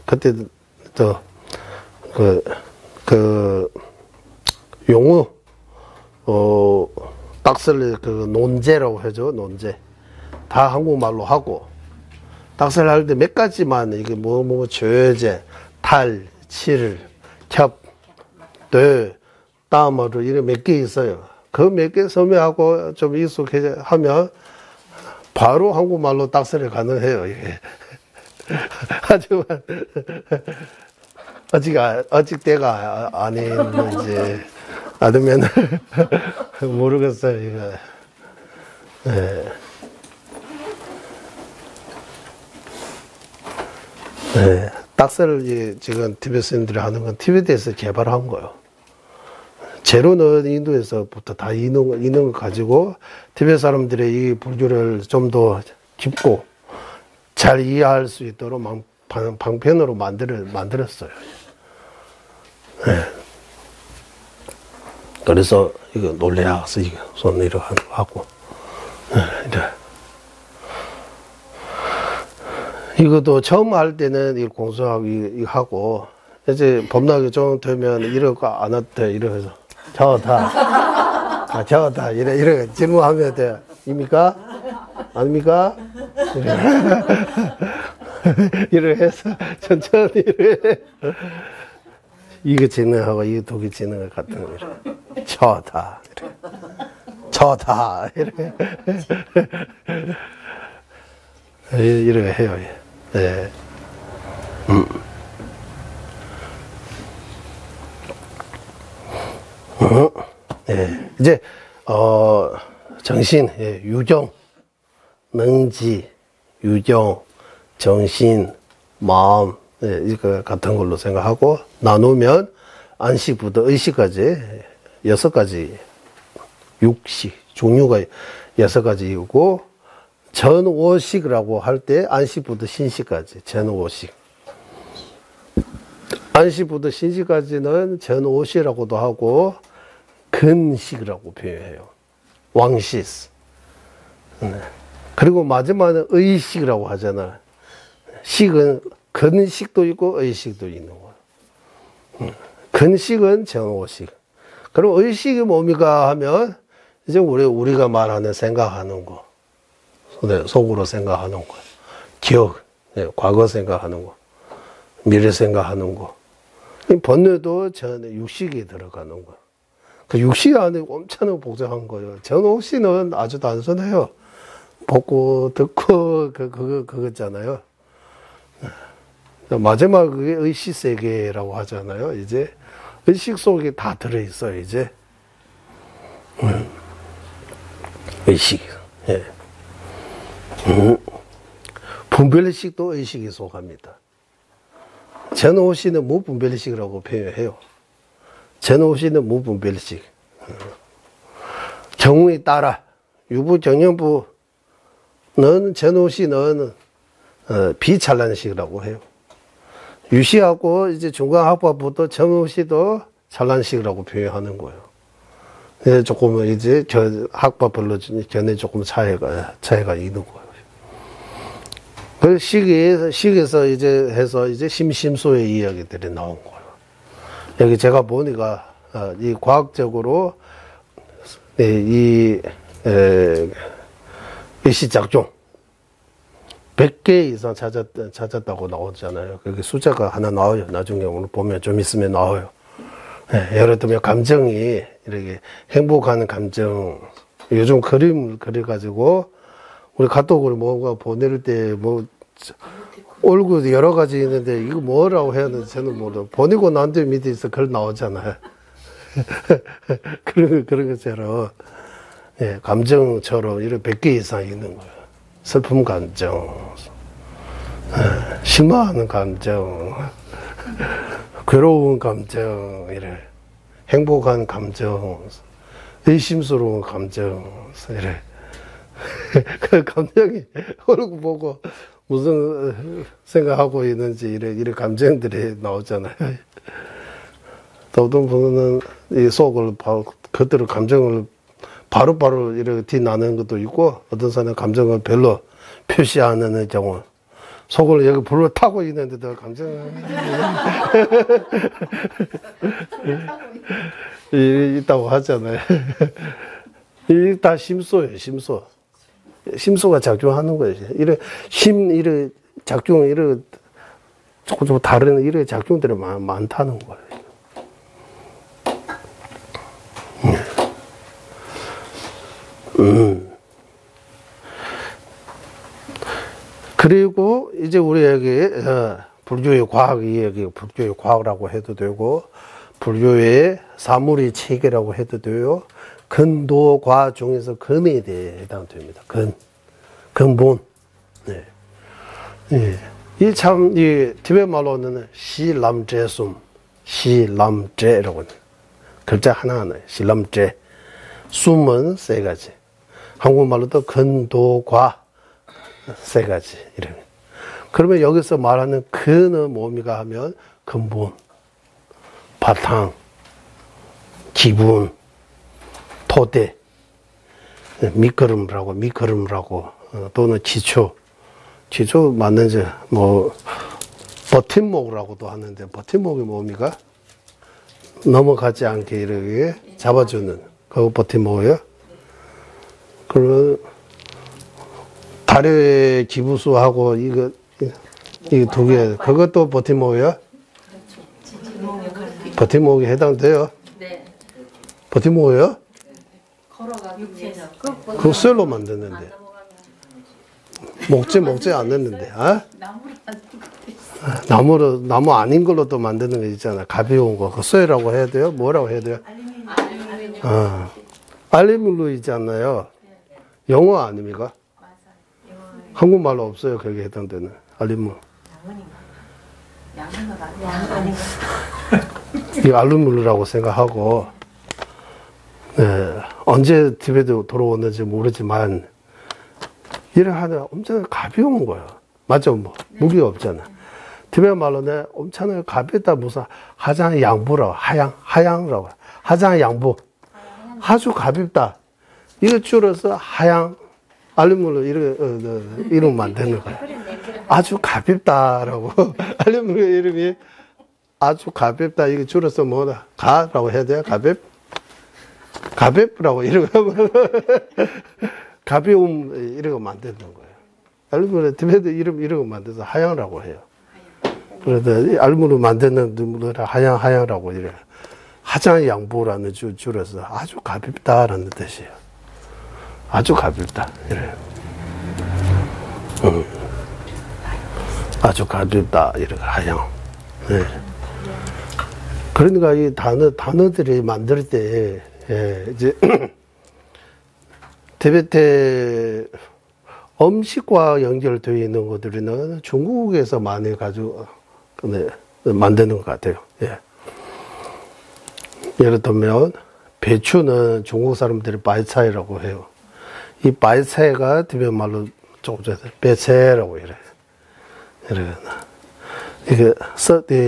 그때 또 용어 딱살 논제라고 하죠. 논제 다 한국말로 하고 딱살 할 때 몇 가지만 이게 죄제 탈, 칠, 겹, 뇌, 땀으로 이런 몇 개 있어요. 그 몇 개 소매하고 좀 익숙해 하면 바로 한국말로 딱살이 가능해요. 이게. 하지만 아직 때가 아닌지 아니면 모르겠어요. 이거. 딱살을 지금 티베트인들이 하는 건 티베트에서 개발한 거예요. 재료는 인도에서부터 다 있는 걸 가지고 티베트 사람들의 이 불교를 좀 더 깊고 잘 이해할 수 있도록 방편으로 만들었어요. 그래서 이거 놀래서 이거 손 이렇게 하고 이래. 이것도 처음 할 때는 이 공수하고 이거 하고 이제 범락이 좀 되면 이러고 안 왔대 이러면서 좋다 이래 질문하면 돼. 입니까? 아닙니까? 이래 해서 천천히 이래 이거 진행하고 이거 두 개 진행을 같은 거 좋다 이래 해요. 네. 예, 이제, 정신, 예, 유정, 능지, 유정, 정신, 마음, 예, 이거 같은 걸로 생각하고, 나누면 안식부터 의식까지, 6가지, 육식, 종류가 6가지이고, 전오식이라고 할 때, 안식부터 신식까지, 전오식. 안식부터 신식까지는 전오식이라고도 하고, 근식이라고 표현해요. 왕시스. 네. 그리고 마지막은 의식이라고 하잖아. 식은 근식도 있고 의식도 있는 거야. 근식은 전오식. 그럼 의식이 뭡니까 하면 이제 우리가 말하는 생각하는 거, 속으로 생각하는 거, 기억, 과거 생각하는 거, 미래 생각하는 거. 번뇌도 전 육식이 들어가는 거. 그 육식 안에 엄청나게 복잡한 거예요. 전오식은 아주 단순해요. 보고 듣고 그거잖아요. 마지막 그게 의식 세계라고 하잖아요. 이제 의식 속에 다 들어있어요. 이제 의식. 예. 분별의식도 의식에 속합니다. 전오식은 무분별의식이라고 표현해요. 전오식은 무분별의식. 경우에 따라 유부정년부 는 전오식은 비찬란식이라고 해요. 유시하고 이제 중간학부부터 전오식도 찬란식이라고 표현하는 거예요. 조금 이제 학파별로 견해 조금 차이가 있는 거예요. 그 식에서 이제 해서 이제 심심소의 이야기들이 나온 거예요. 여기 제가 보니까 이 과학적으로 일시작용 100개 이상 찾았다고 나오잖아요. 그게 숫자가 하나 나와요. 나중에 오늘 보면 좀 있으면 나와요. 예를 들면 감정이 이렇게 행복한 감정, 요즘 그림을 그려가지고 우리 카톡을 뭔가 보낼 때 뭐 얼굴 여러 가지 있는데 이거 뭐라고 해야 하는지 저는 모르고 보내고 난 뒤에 밑에서 글 나오잖아요. 그런 것처럼 예, 감정처럼 이런 100개 이상 있는 거예요. 슬픔 감정, 실망하는 감정, 괴로운 감정, 이래. 행복한 감정, 의심스러운 감정, 이래. 그 감정이 얼굴 보고 무슨 생각하고 있는지 이래 감정들이 나오잖아요. 또 어떤 분은 이 속을 그대로 감정을 바로바로 이렇게 티나는 것도 있고, 어떤 사람은 감정을 별로 표시 안 하는 경우, 속을 여기 불을 타고 있는데도 감정을 있다고 하잖아요. 이게 다 심소예요, 심소. 심소가 작용하는 거예요. 이래 작용, 조금 다른 이래 작용들이 많다는 거예요. 그리고 이제 우리에게 불교의 과학 이야기, 불교의 과학이라고 해도 되고, 불교의 사물의 체계라고 해도 돼요. 근도과 중에서 근에 대해 해당됩니다. 근본. 네. 예. 이 티베트 말로는 시람제숨, 시람제라고 해요. 글자 하나하나, 시람제. 숨은 3가지. 한국말로도 근도과 3가지. 이런. 그러면 여기서 말하는 근은 뭡니까 하면 근본, 바탕, 기분, 토대, 밑거름이라고 또는 기초 맞는지 버팀목이라고도 하는데 버팀목이 뭡니까? 넘어가지 않게 이렇게 잡아주는 그거 버팀목이에요. 그러면 다리의 기부수하고 이거 2개 그것도 버팀목이에요? 버팀목이 해당돼요? 네. 버팀목이에요? 육체죠. 그거 쇠로 만드는데. 목재 안 넣는데, 아? 나무 아닌 걸로 또 만드는 거 있잖아. 가벼운 거. 그 쇠라고 해야 돼요? 뭐라고 해야 돼요? 알루미늄. 알림룰로 있잖아요. 영어 아닙니까? 맞아요. 영어 한국말로 없어요. 거기 해당되는 알림룰. 양은가 아닌가? 이 알림룰이라고 생각하고, 네, 언제 집에도 돌아오는지 모르지만, 일을 하다 엄청 가벼운 거예요. 맞죠? 뭐, 무게가 없잖아. 티베트 말로는 엄청 가볍다. 무슨 하장 양보라고, 하양이라고. 하장 양보. 아주 가볍다. 이거 줄여서 하양, 알림물로 이름 만드는 거예요. 아주 가볍다라고. 알림물 이름이 아주 가볍다. 이거 줄여서 뭐다? 가라고 해야 돼요? 가볍라고 이러고. 가벼움, 이런 거 만드는 거예요. 알림물 티베트 이런 거 만들어서 하양이라고 해요. 그래서 알림물 만드는 분들은 하양이라고 이래요. 하장 양보라는 줄여서 아주 가볍다라는 뜻이에요. 아주 가볍다. 이래요. 아주 가볍다. 이렇게 하양. 네. 그러니까 이 단어들이 만들 때, 이제, 티베트 음식과 연결되어 있는 것들은 중국에서 많이 가지고, 네, 만드는 것 같아요. 예. 예를 들면, 배추는 중국 사람들이 바이차이라고 해요. 이 바이차이가 티베트 말로 조금 전에 배채라고 이래요. 이게,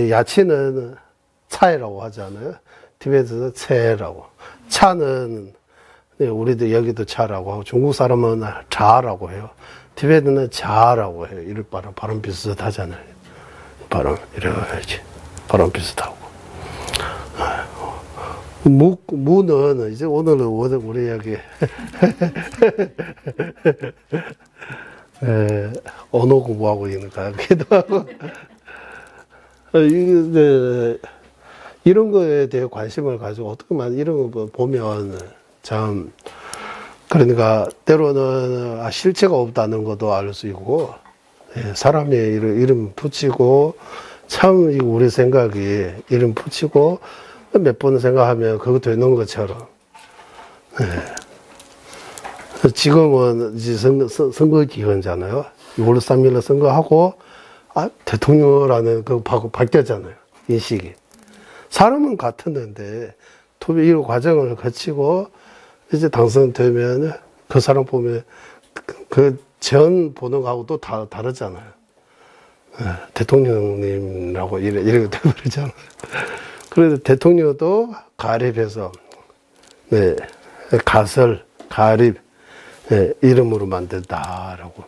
야채는 차이라고 하잖아요. 티베트에서 채라고. 차는, 네, 우리도 여기도 차라고 하고, 중국 사람은 자라고 해요. 티베트는 자라고 해요. 이럴 발음 비슷하잖아요. 발음, 이래야지. 발음 비슷하고. 무는, 이제 오늘은 우리 여기, 언어 공부하고 있는 것 같기도 하고. 이런 거에 대해 관심을 가지고, 어떻게만 이런 거 보면, 참, 그러니까, 때로는 실체가 없다는 것도 알 수 있고, 사람의 이름 붙이고, 참, 우리 생각이 이름 붙이고, 몇 번 생각하면 그거 되는 것처럼. 지금은 이제 선거 기간이잖아요. 6월 3일에 선거하고, 대통령이라는 그거 바뀌었잖아요. 인식이. 사람은 같았는데, 이 과정을 거치고, 이제 당선되면 그 사람 보면 그 전 보는 거하고 또 다르잖아요. 대통령님이라고 이렇게 돼버리잖아요. 그래서 대통령도 가립해서, 네, 가립, 네, 이름으로 만든다라고.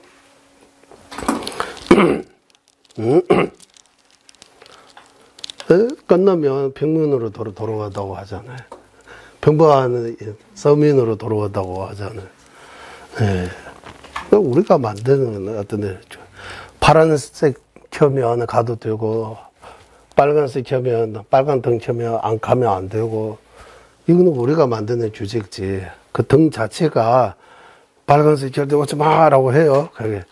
끝나면 평민으로 돌아간다고 하잖아요. 평범한 서민으로 돌아간다고 하잖아요. 네. 우리가 만드는 어떤 파란색 켜면 가도 되고, 빨간색 켜면, 빨간 등 켜면 안 가면 안 되고, 이거는 우리가 만드는 규칙지. 그 등 자체가 빨간색 켤 때 오지 마라고 해요. 그게.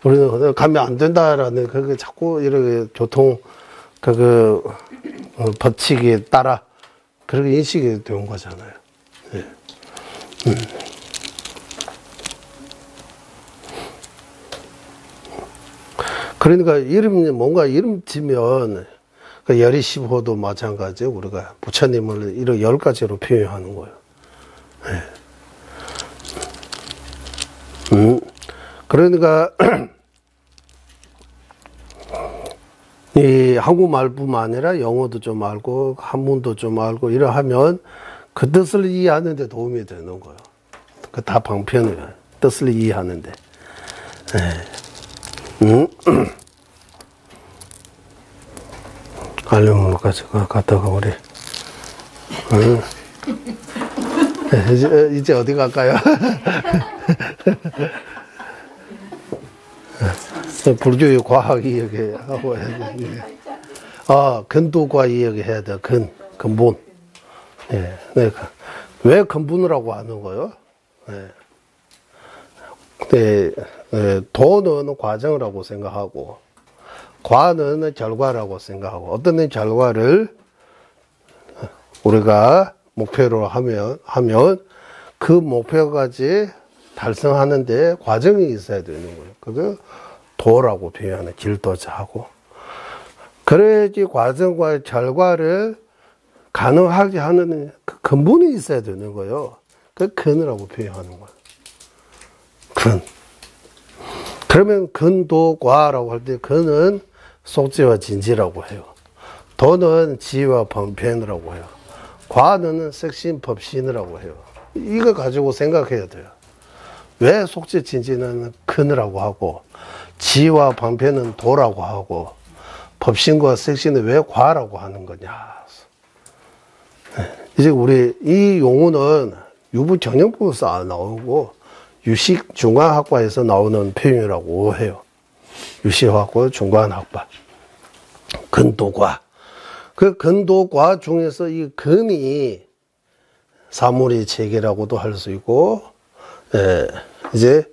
우리는 가면 안 된다라는, 그게 자꾸 이렇게 교통, 법칙에 따라, 그렇게 인식이 된 거잖아요. 네. 그러니까 뭔가 이름 지면, 그 열이 15도 마찬가지예요. 우리가 부처님을 이런 10가지로 표현하는 거예요. 네. 그러니까, 이 한국말뿐만 아니라 영어도 좀 알고, 한문도 좀 알고, 이러 하면 그 뜻을 이해하는 데 도움이 되는 거예요. 그 다 방편이에요. 뜻을 이해하는데. 알림으로까지 갔다가 우리. 이제 어디 갈까요? 불교의 과학 이야기하고 해야 돼. 근도과 이야기해야 돼. 근본. 네. 왜 근본이라고 하는 거예요? 도는 과정이라고 생각하고, 과는 결과라고 생각하고, 어떤 결과를 우리가 목표로 하면 그 목표까지 달성하는데 과정이 있어야 되는 거예요. 그거 도라고 표현하는 길도자하고. 그래야지 과정과 결과를 가능하게 하는 그 근본이 있어야 되는 거예요. 그 근이라고 표현하는 거예요. 근. 그러면 근도과라고 할 때 근은 속죄와 진지라고 해요. 도는 지와 번편이라고 해요. 과는 색신 법신이라고 해요. 이거 가지고 생각해야 돼요. 왜 속죄 진지는 근이라고 하고 지와 방편은 도라고 하고 법신과 색신은 왜 과라고 하는 거냐. 이제 우리 이 용어는 유부 경영부에서 나오고 유식 중간학과에서 나오는 표현이라고 해요. 유식학과 중간학과. 근도과. 그 근도과 중에서 이 근이 사물의 체계라고도 할 수 있고, 이제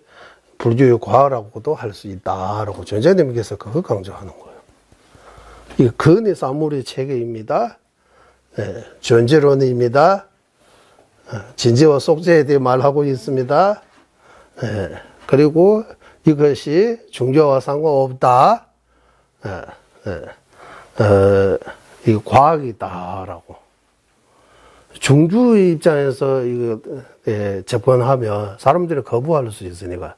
불교의 과라고도 할 수 있다라고 전자님께서 그거 강조하는 거예요. 이 근이 사물의 체계입니다. 존재론입니다. 진지와 속죄에 대해 말하고 있습니다. 그리고 이것이 종교와 상관없다. 이 과학이다라고. 중주의 입장에서 이거 접근하면 사람들이 거부할 수 있으니까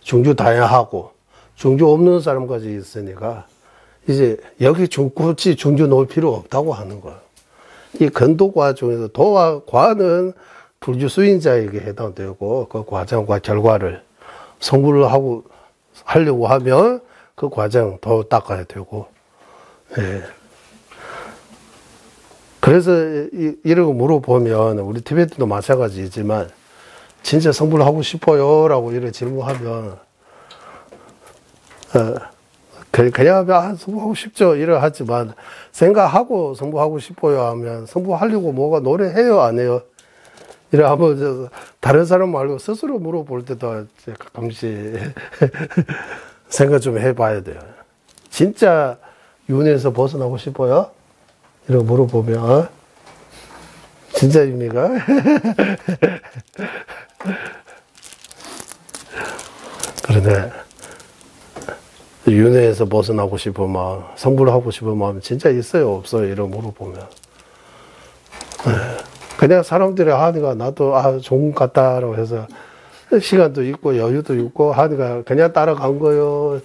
중주 다양하고 중주 없는 사람까지 있으니까 이제 여기 굳이 중주 놓을 필요 없다고 하는 거예요. 이 근도과 중에서 도와 과는 불주 수인자에게 해당되고 그 과정과 결과를 성불을 하려고 하면 그 과정 더 닦아야 되고, 그래서 이러고 물어보면 우리 티베트도 마찬가지지만 진짜 성불하고 싶어요 라고 이렇게 질문하면 그냥 성부하고 싶죠 이래 하지만 생각하고 성부하고 싶어요 하면 성부하려고 뭐가 노래해요 안 해요 이래 하면 다른 사람 말고 스스로 물어볼 때도 가끔씩 생각 좀 해봐야 돼요. 진짜 윤회에서 벗어나고 싶어요? 이렇게 물어보면 진짜입니까? 그런데 윤회에서 벗어나고 싶으면 성불을 하고 싶은 마음 진짜 있어요 없어요? 이렇게 물어보면 그냥 사람들이 하니까 나도 좋은 것 같다라고 해서 시간도 있고 여유도 있고 하니까 그냥 따라간 거예요.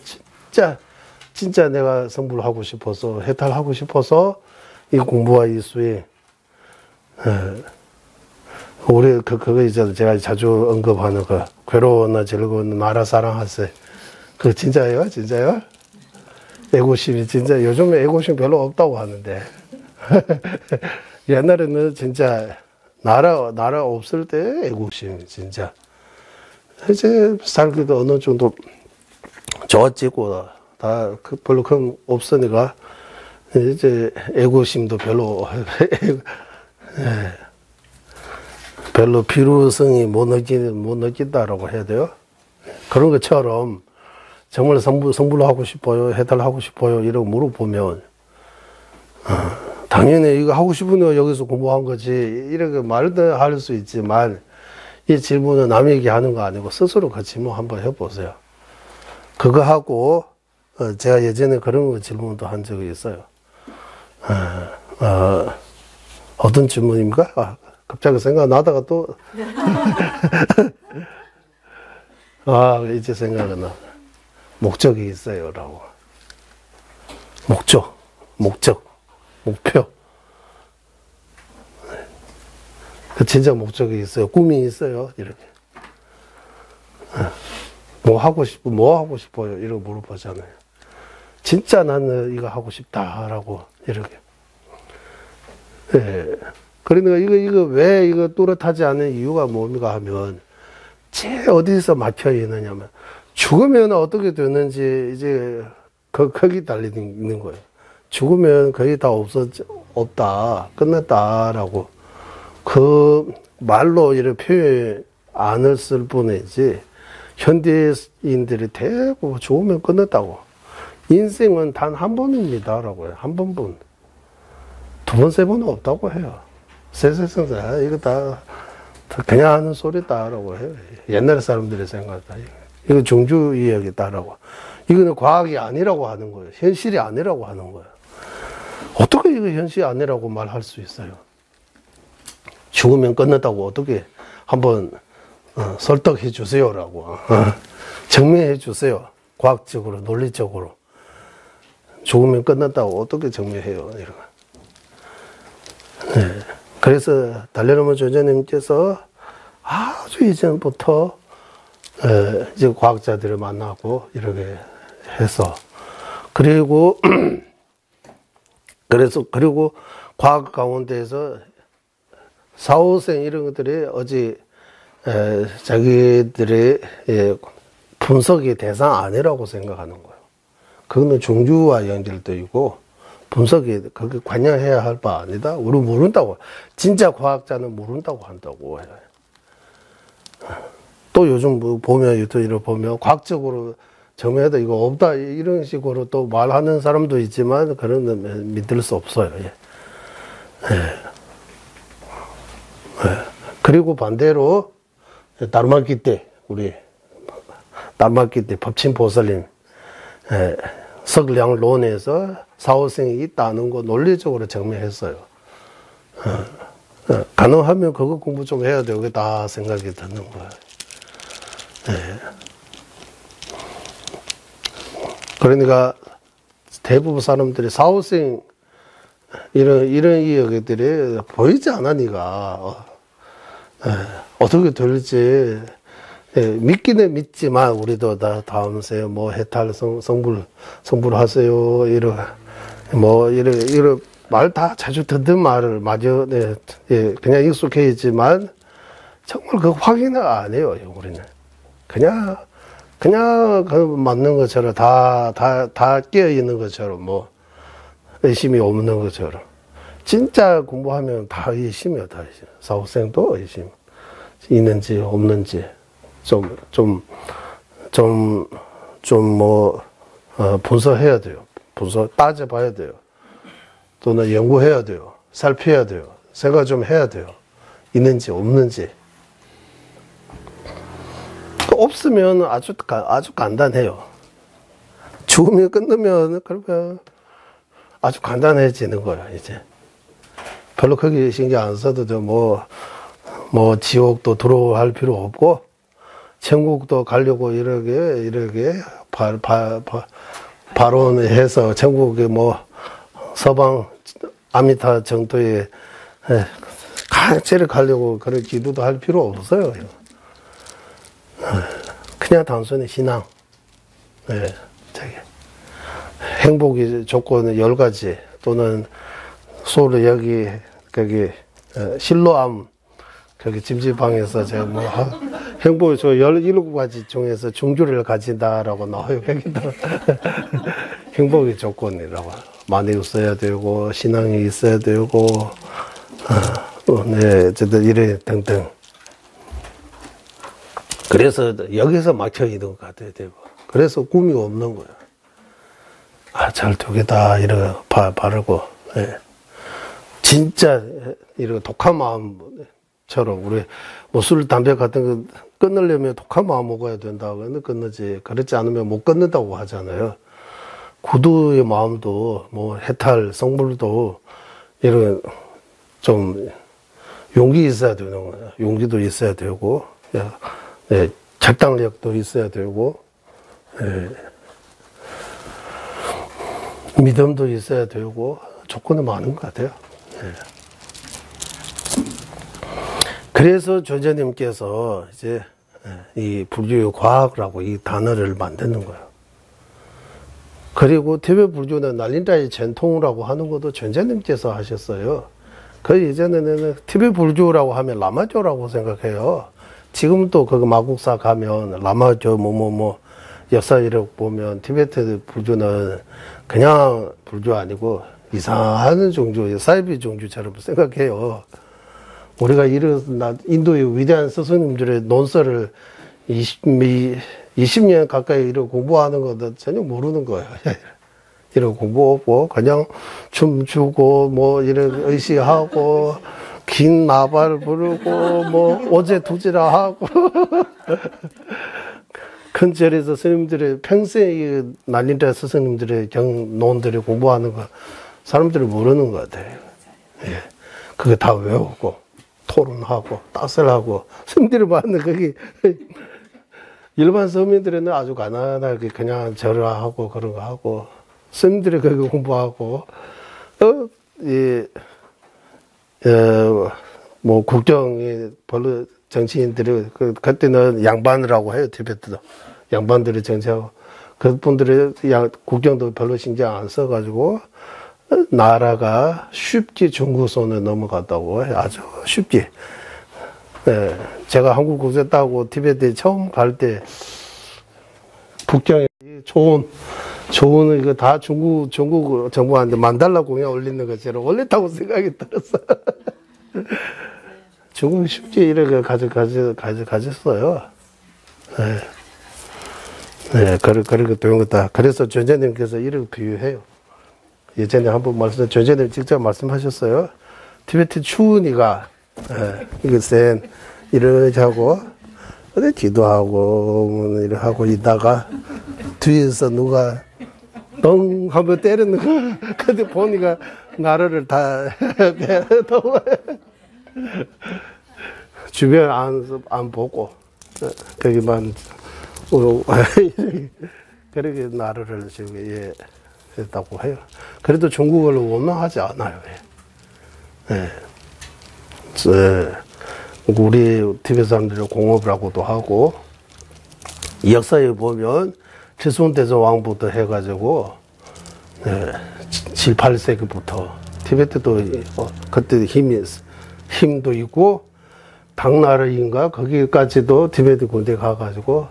진짜 내가 성불하고 싶어서 해탈하고 싶어서 이 공부와 이 수행 우리 그거 이제 제가 자주 언급하는 거 괴로웠나 즐거웠나 나라 사랑하세 그거 진짜예요? 진짜요? 애고심이 진짜 요즘에 애고심 별로 없다고 하는데 옛날에는 진짜 나라 없을 때 애고심 진짜 이제 살기도 어느 정도 좋아지고 다 별로 큰 없으니까 이제 애고심도 별로 필요성이 못 느낀다라고 해야 돼요. 그런 것처럼 정말 성불을 하고 싶어요, 해달하고 싶어요 이러고 물어보면 당연히 이거 하고 싶으니까 여기서 공부한 거지 이렇게 말도 할 수 있지만 이 질문은 남에게 하는 거 아니고 스스로 그 질문 한번 해보세요. 그거 하고 제가 예전에 그런 거 질문도 한 적이 있어요. 어떤 질문입니까? 갑자기 생각나다가 또 이제 생각나. 목적이 있어요 라고. 목표 진짜 목적이 있어요. 꿈이 있어요. 이렇게. 뭐 하고 싶어요? 이렇게 물어보잖아요. 진짜 나는 이거 하고 싶다라고, 이렇게. 그러니까 이거 왜 이거 뚜렷하지 않은 이유가 뭡니까 하면, 제일 어디서 막혀 있느냐면, 죽으면 어떻게 되는지 이제 거기 달리는 거예요. 죽으면 거의 다 없다, 끝났다라고. 그 말로 이렇게 표현 안 쓸 뿐이지, 현대인들이 대부분 죽으면 끝났다고. 인생은 단 한 번입니다라고 해요. 한 번뿐. 두 번, 세 번은 없다고 해요. 세세성사 이거 다 그냥 하는 소리다라고 해요. 옛날 사람들의 생각다. 이거 종주 이야기다라고. 이거는 과학이 아니라고 하는 거예요. 현실이 아니라고 하는 거예요. 어떻게 이거 현실이 아니라고 말할 수 있어요? 죽으면 끝났다고 어떻게 한번 설득해 주세요라고 증명해 주세요. 과학적으로 논리적으로 죽으면 끝났다고 어떻게 증명해요? 이런 거. 네. 그래서 달려넘은 조자님께서 아주 이전부터 이제 과학자들을 만나고 이렇게 해서 그리고 그리고 과학 가운데에서 사후생 이런 것들이 어제 자기들의 분석의 대상 아니라고 생각하는 거예요. 그거는 종주와 연결되어 있고 분석이 그게 관여해야 할 바 아니다. 우리 모른다고. 진짜 과학자는 모른다고 한다고 해요. 또 요즘 뭐 보면 유튜브를 보면 과학적으로 정해도 이거 없다 이런 식으로 또 말하는 사람도 있지만 그런 건 믿을 수 없어요. 예. 그리고 반대로 다르마키 때 우리 다르마키 때 법친보살님 석량론에서 사후생이 있다는 거 논리적으로 증명했어요. 가능하면 그거 공부 좀 해야 되겠다 생각이 드는 거예요. 그러니까 대부분 사람들이 사후생 이런 이야기들이 보이지 않으니까 어떻게 될지 믿기는 믿지만 우리도 다 다음 세 뭐 해탈 성불 하세요 이런 말 다 자주 듣는 말을 마저 그냥 익숙해 있지만 정말 그 확인을 안 해요 우리는 그냥 그 맞는 것처럼 다 깨어 있는 것처럼 뭐 의심이 없는 것처럼 진짜 공부하면 다 의심이요 다 의심 사후생도 의심 있는지 없는지 분석해야 돼요. 따져봐야 돼요. 또는 연구해야 돼요. 살펴야 돼요. 생각 좀 해야 돼요. 있는지 없는지. 없으면 아주 간단해요. 죽으면 끝나면 그러면 아주 간단해지는 거예요, 이제. 별로 크게 신경 안 써도 돼. 뭐 지옥도 들어갈 필요 없고, 천국도 가려고 이렇게 발언해서 천국에 뭐 서방 아미타 정도에 강제를 가려고 그런 기도도 할 필요 없어요. 그냥 단순히 신앙. 행복의 조건은 10가지 또는 소를 거기 실로암 거기 찜질방에서 제가 뭐 행복의 저 17가지 중에서 중주를 가진다라고 나와요. 거기다 행복의 조건이라고 많이 있어야 되고 신앙이 있어야 되고 어쨌든 이래 등등. 그래서 여기서 막혀 있는 것 같아요. 대부분. 그래서 꿈이 없는 거예요. 잘 되겠다 이러고 바르고 진짜 이런 독한 마음처럼 우리 뭐 술, 담배 같은 거 끊으려면 독한 마음 먹어야 된다고 끊는지 그렇지 않으면 못 끊는다고 하잖아요. 구두의 마음도 뭐 해탈, 성불도 이런 좀 용기 있어야 되는 거예요. 용기도 있어야 되고 적당력도 있어야 되고 믿음도 있어야 되고 조건이 많은 것 같아요. 그래서 조자님께서 이제 이 불교의 과학이라고 이 단어를 만드는 거예요. 그리고 티베트 불교는 날린다의 전통이라고 하는 것도 조자님께서 하셨어요. 그 이전에는 티베트 불교라고 하면 라마조라고 생각해요. 지금도 그 마국사 가면 라마조 역사 이력 보면 티베트 불교는 그냥 불교 아니고 이상한 종교, 사이비 종교처럼 생각해요. 우리가 인도의 위대한 스승님들의 논설을 20년 가까이 이렇게 공부하는 것도 전혀 모르는 거예요. 이런 공부 없고, 그냥 춤추고, 뭐, 이런 의식하고, 긴 나발 부르고, 뭐, 어제 두지라 하고. 큰 절에서 스님들의 평생 난리라 스승님들의 논들이 공부하는 거, 사람들이 모르는 것 같아요. 예. 그거 다 외우고, 토론하고, 따설하고, 스님들이 봤는데, 그게, 일반 서민들은 아주 가난하게 그냥 절하고, 그런 거 하고, 스님들이 그거 공부하고, 뭐, 국정이 별로 정치인들이, 그때는 양반이라고 해요, 티베트도. 양반들이 정치하고. 그분들이 국정도 별로 신경 안 써가지고, 나라가 쉽게 중국 손에 넘어갔다고 해요. 아주 쉽게. 예, 제가 한국 국제 따고 티베트에 처음 갈 때, 북경에 좋은, 이거 다 중국 정부한테 만달러 공약 올리는 것처럼 올렸다고 생각이 들었어. 중국이 쉽게 이렇게 가졌어요. 예. 네, 그렇게 되었다. 그래서 전재님께서 이렇게 비유해요. 예전에 한번 전재님 직접 말씀하셨어요. 티베트 추운이가, 이거 이렇게 하고, 기도하고, 이렇게 하고 있다가, 뒤에서 누가, 덩! 한번 때리는 거야. 근데 보니까, 나라를 다, 주변 안 보고, 거기만, 그렇게 나라를 지금, 예, 했다고 해요. 그래도 중국어를 원망하지 않아요. 예. 우리 티베트 사람들이 공업이라고도 하고, 역사에 보면, 칠순대저 왕부터 해가지고, 예, 7, 8세기부터, 티베트도, 그때 힘도 있고, 당나라인가? 거기까지도 티베트 군대 가가지고,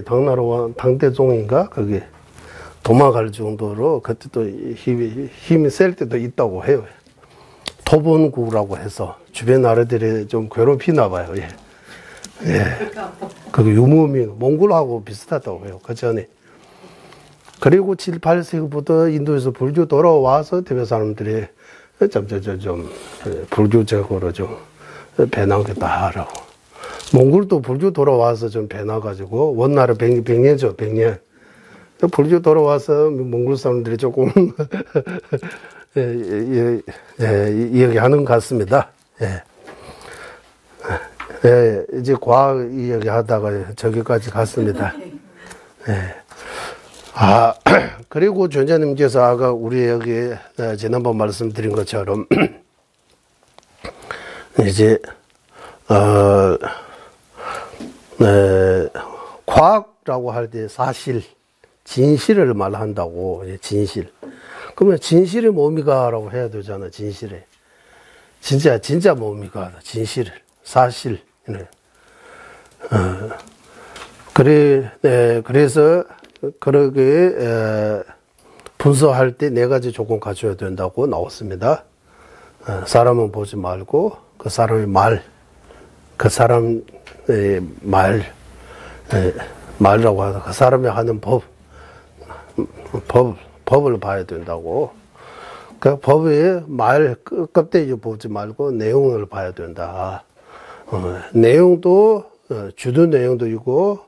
당나라 왕, 당대종인가? 거기, 도망갈 정도로, 그때도 힘이 셀 때도 있다고 해요. 토본구라고 해서, 주변 나라들이 좀 괴롭히나 봐요, 예. 예. 그 유무민, 몽골하고 비슷하다고 해요, 그 전에. 그리고 7, 8세기부터 인도에서 불교 돌아와서 티베트 사람들이 좀 불교적으로 좀 배나겠다 하라고. 몽골도 불교 돌아와서 좀 배나가지고, 원나라 100년죠, 100년. 불교 돌아와서 몽골 사람들이 조금, 이야기하는 것 같습니다. 예. 예, 이제 과학 이야기 하다가 저기까지 갔습니다. 예. 그리고 전자님께서 아까 우리 여기, 지난번 말씀드린 것처럼, 이제, 과학이라고 할 때 사실, 진실을 말한다고, 진실. 그러면 진실이 뭡니까? 라고 해야 되잖아, 진실에. 진짜 뭡니까? 진실, 사실. 네. 그래서, 그렇게, 분석할 때 네 가지 조건 갖춰야 된다고 나왔습니다. 사람은 보지 말고, 그 사람의 말, 그 사람의 말이라고 하다. 그 사람이 하는 법을 봐야 된다고. 그 법의 말, 껍데기 보지 말고 내용을 봐야 된다. 내용도, 주된 내용도 있고,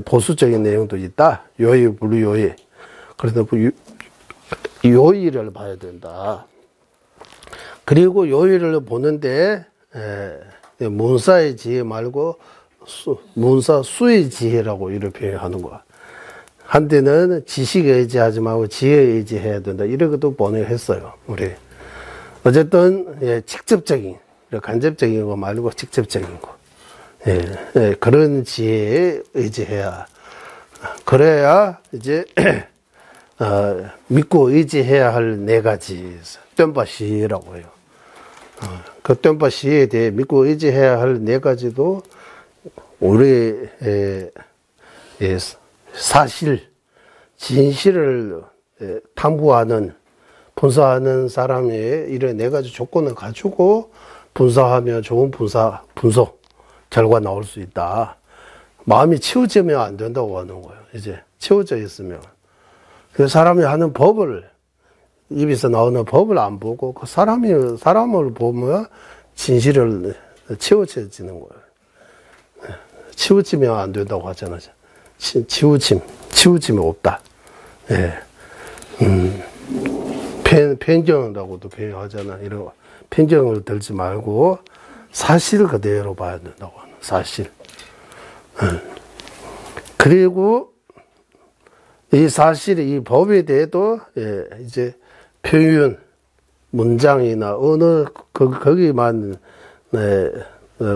보수적인 내용도 있다. 요의, 불요의. 그래서 요의를 봐야 된다. 그리고 요의를 보는데, 문사의 지혜 말고, 문사 수의 지혜라고 이렇게 표현하는 거야. 한때는 지식에 의지하지 말고 지혜에 의지해야 된다. 이렇게도 번역했어요, 우리. 어쨌든, 직접적인, 간접적인 거 말고 직접적인 거. 그런 지혜에 의지해야. 그래야, 이제, 믿고 의지해야 할 네 가지, 똠바시라고 해요. 그 똠바시에 대해 믿고 의지해야 할 네 가지도, 우리의, 사실, 진실을 탐구하는, 분석하는 사람의 이런 네 가지 조건을 갖추고 분석하면 좋은 분석 결과 나올 수 있다. 마음이 치우치면 안 된다고 하는 거예요. 이제 치우쳐 있으면. 그 사람이 하는 법을 입에서 나오는 법을 안 보고 그 사람을 보면 진실을 치우쳐지는 거예요. 치우치면 안 된다고 하잖아요. 치우침이 없다. 예. 편견이라고도 표현하잖아. 이런 편견을 들지 말고 사실 그대로 봐야 된다고 하는 사실. 그리고 이 사실, 이 법에 대해도 이제 표현, 문장이나 언어 거기만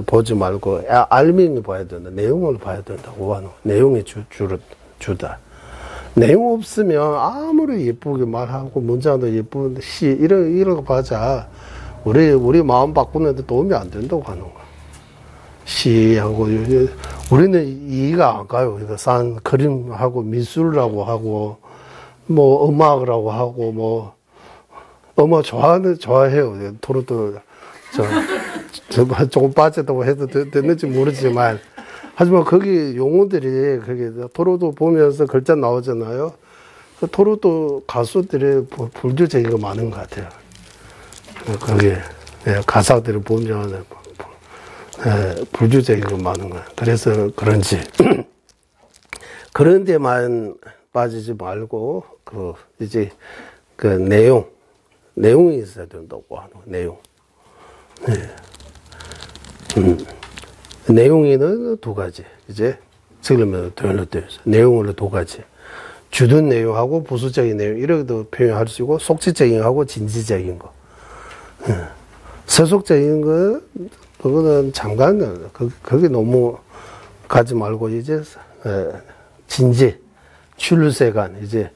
보지 말고 알맹이 봐야 된다. 내용을 봐야 된다고 하는 내용이 주다. 내용 없으면 아무리 예쁘게 말하고 문장도 예쁜 시 이런 거 봐자 우리 마음 바꾸는데 도움이 안 된다고 하는 거야. 시하고 우리는 이해가 안 가요. 그러니까 산 그림하고 미술이라고 하고 뭐 음악이라고 하고 뭐 음악 좋아해요. 토로도 조금 빠졌다고 해도 됐는지 모르지만 하지만 거기 용어들이 그게 토로도 보면서 글자 나오잖아요. 그 토로도 가수들의 불교적인 거 많은 것 같아요. 거기에 가사들을 보면 불교적인 거 많은 거야. 그래서 그런지 그런 데만 빠지지 말고 이제 그 내용이 있어야 된다고 하는 내용. 내용에는 두 가지. 이제 지금은 내용으로 두 가지. 주된 내용하고 부수적인 내용 이렇게도 표현할 수 있고 속지적인 거하고 진지적인 거. 세속적인 거 그거는 잠깐 거기 너무 가지 말고 이제 진지 출세관 이제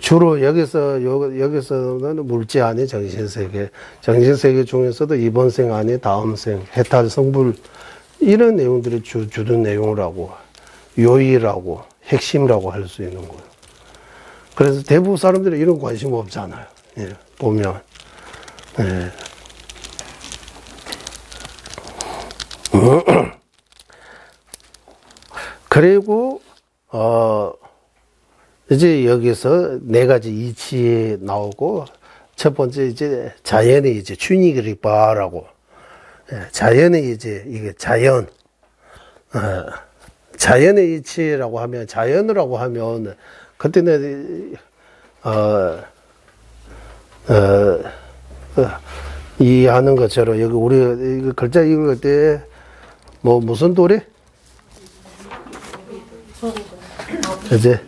주로 여기서는 물질 안에 정신세계 중에서도 이번 생 안에 다음 생 해탈 성불 이런 내용들이 주된 내용이라고 요의라고 핵심이라고 할 수 있는 거예요. 그래서 대부분 사람들이 이런 관심 없잖아요. 예, 보면 그리고 이제 여기서 네 가지 이치 나오고 첫 번째 이제 자연의 이제 춘익리바라고 자연의 이제 이게 자연의 이치라고 하면 자연이라고 하면 그때는 이해하는 것처럼 여기 우리 이거 글자 읽을 때 뭐 무슨 도리? 이제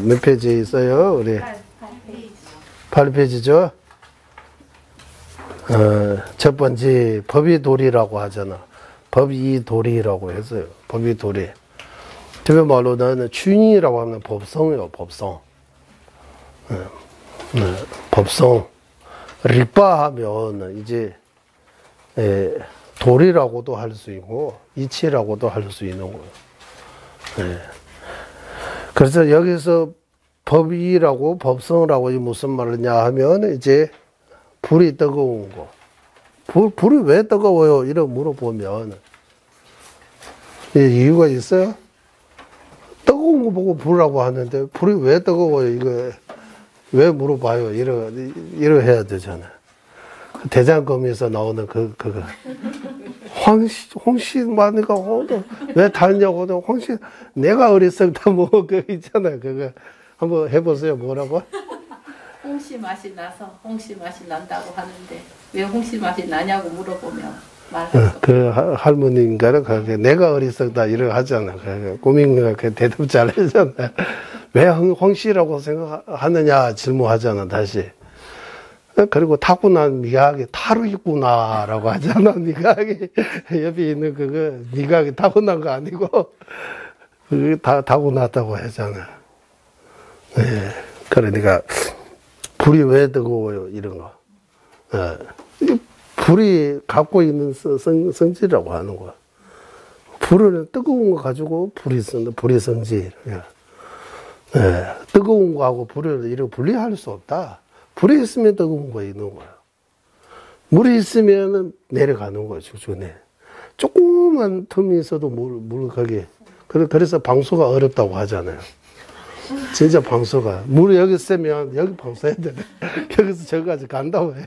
몇 페이지에 있어요? 우리 8페이지죠? 첫 번째 법이 도리라고 하잖아. 법이 도리라고 했어요. 법이 도리. 특별 말로 나는 춘이라고 하면 법성이요. 법성. 법성. 리빠 하면 이제 도리라고도 할 수 있고 이치라고도 할 수 있는 거예요. 그래서 여기서 법이라고 법성이라고 무슨 말이냐 하면 이제 불이 뜨거운 거. 불이 왜 뜨거워요? 이런 물어보면 이유가 있어요? 뜨거운 거 보고 불이라고 하는데 불이 왜 뜨거워요? 이거 왜 물어봐요? 이러 해야 되잖아요. 대장금에서 나오는 그거. 홍씨마니까 왜 다르냐고 홍씨 내가 어렸을 때 뭐 그거 있잖아요. 그거 한번 해보세요. 뭐라고? 홍시 맛이 나서 홍시 맛이 난다고 하는데 왜 홍시 맛이 나냐고 물어보면 말할 그 할머니인가는 그게 내가 어렸을 때 이러고 하잖아. 꼬맹이가 그 대답 잘 하잖아. 왜 홍씨라고 생각하느냐 질문하잖아. 다시. 그리고 타고난 미각이 타로 있구나라고 하잖아. 미각이 옆에 있는 그거 미각이 타고난 거 아니고 그게 다 타고났다고 하잖아. 그러니까 불이 왜 뜨거워요? 이런 거. 불이 갖고 있는 성질이라고 하는 거야. 불은 뜨거운 거 가지고 불이 성질. 뜨거운 거하고 불을 이렇게 분리할 수 없다. 불이 있으면 뜨거운 거 있는 거야. 물이 있으면 내려가는 거죠. 조그만 틈이 있어도 물 가게. 그래서 방수가 어렵다고 하잖아요. 진짜 방수가. 물이 여기 세면 여기 방수해야 돼. 여기서 저기까지 간다고 해요.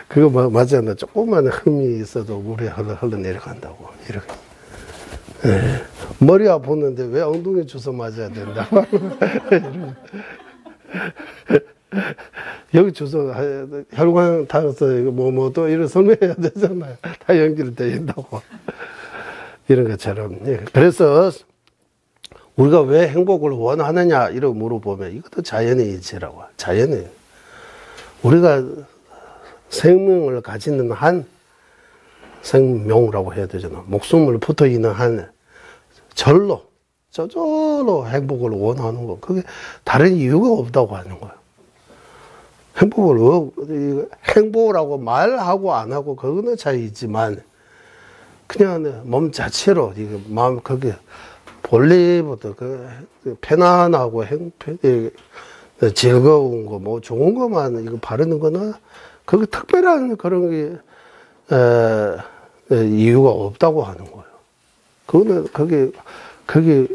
그거 맞잖아. 조금만 흠이 있어도 물이 흘러 내려간다고. 이렇게. 네. 머리 아팠는데 왜 엉덩이 주워 맞아야 된다. 여기 주소 혈관 타서 뭐 또 이런 설명해야 되잖아요. 다 연결된다고. 이런 것처럼. 그래서 우리가 왜 행복을 원하느냐 이런 물어보면 이것도 자연의 이치라고. 자연의. 우리가 생명을 가지는 한 생명이라고 해야 되잖아. 목숨을 붙어 있는 한 저절로 행복을 원하는 거. 그게 다른 이유가 없다고 하는 거예요. 행복이라고 말하고 안 하고 그거는 차이있지만 그냥 몸 자체로 이거 마음 그게 본래부터 그 편안하고 즐거운 거 뭐 좋은 것만 이거 바르는 거나 그게 특별한 그런 게 이유가 없다고 하는 거예요. 그거는 그게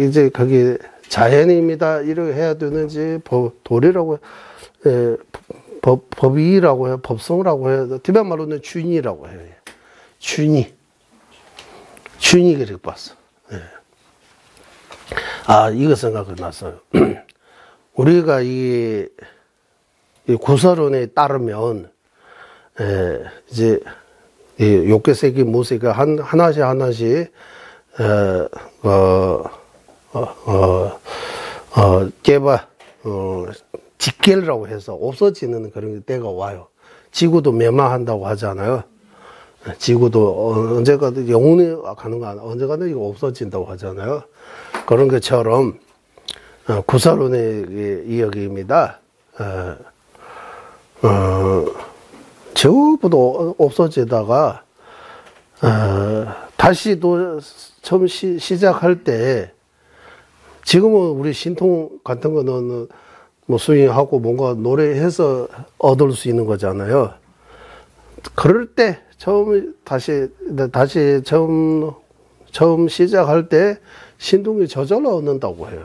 이제 그게 자연입니다. 이렇게 해야 되는지 도리라고 법이라고 해요. 법성이라고 해요. 티베트 말로는 춘이라고 해요. 춘이 그렇게 봤어. 예. 아, 이거 생각이 났어요. 우리가 이 구설론에 따르면 이제 욕계세계 무세가 하나씩 깨봐 직결이라고 해서 없어지는 그런 때가 와요. 지구도 멸망한다고 하잖아요. 지구도 언제가든 영원히 가는 거 아니야. 언제가든 이거 없어진다고 하잖아요. 그런 것처럼 구설론의 이야기입니다. 전부도 없어지다가 다시 또 처음 시작할 때 지금은 우리 신통 같은 거는 뭐 스윙하고 뭔가 노래해서 얻을 수 있는 거잖아요. 그럴 때 다시 처음 시작할 때 신통이 저절로 얻는다고 해요.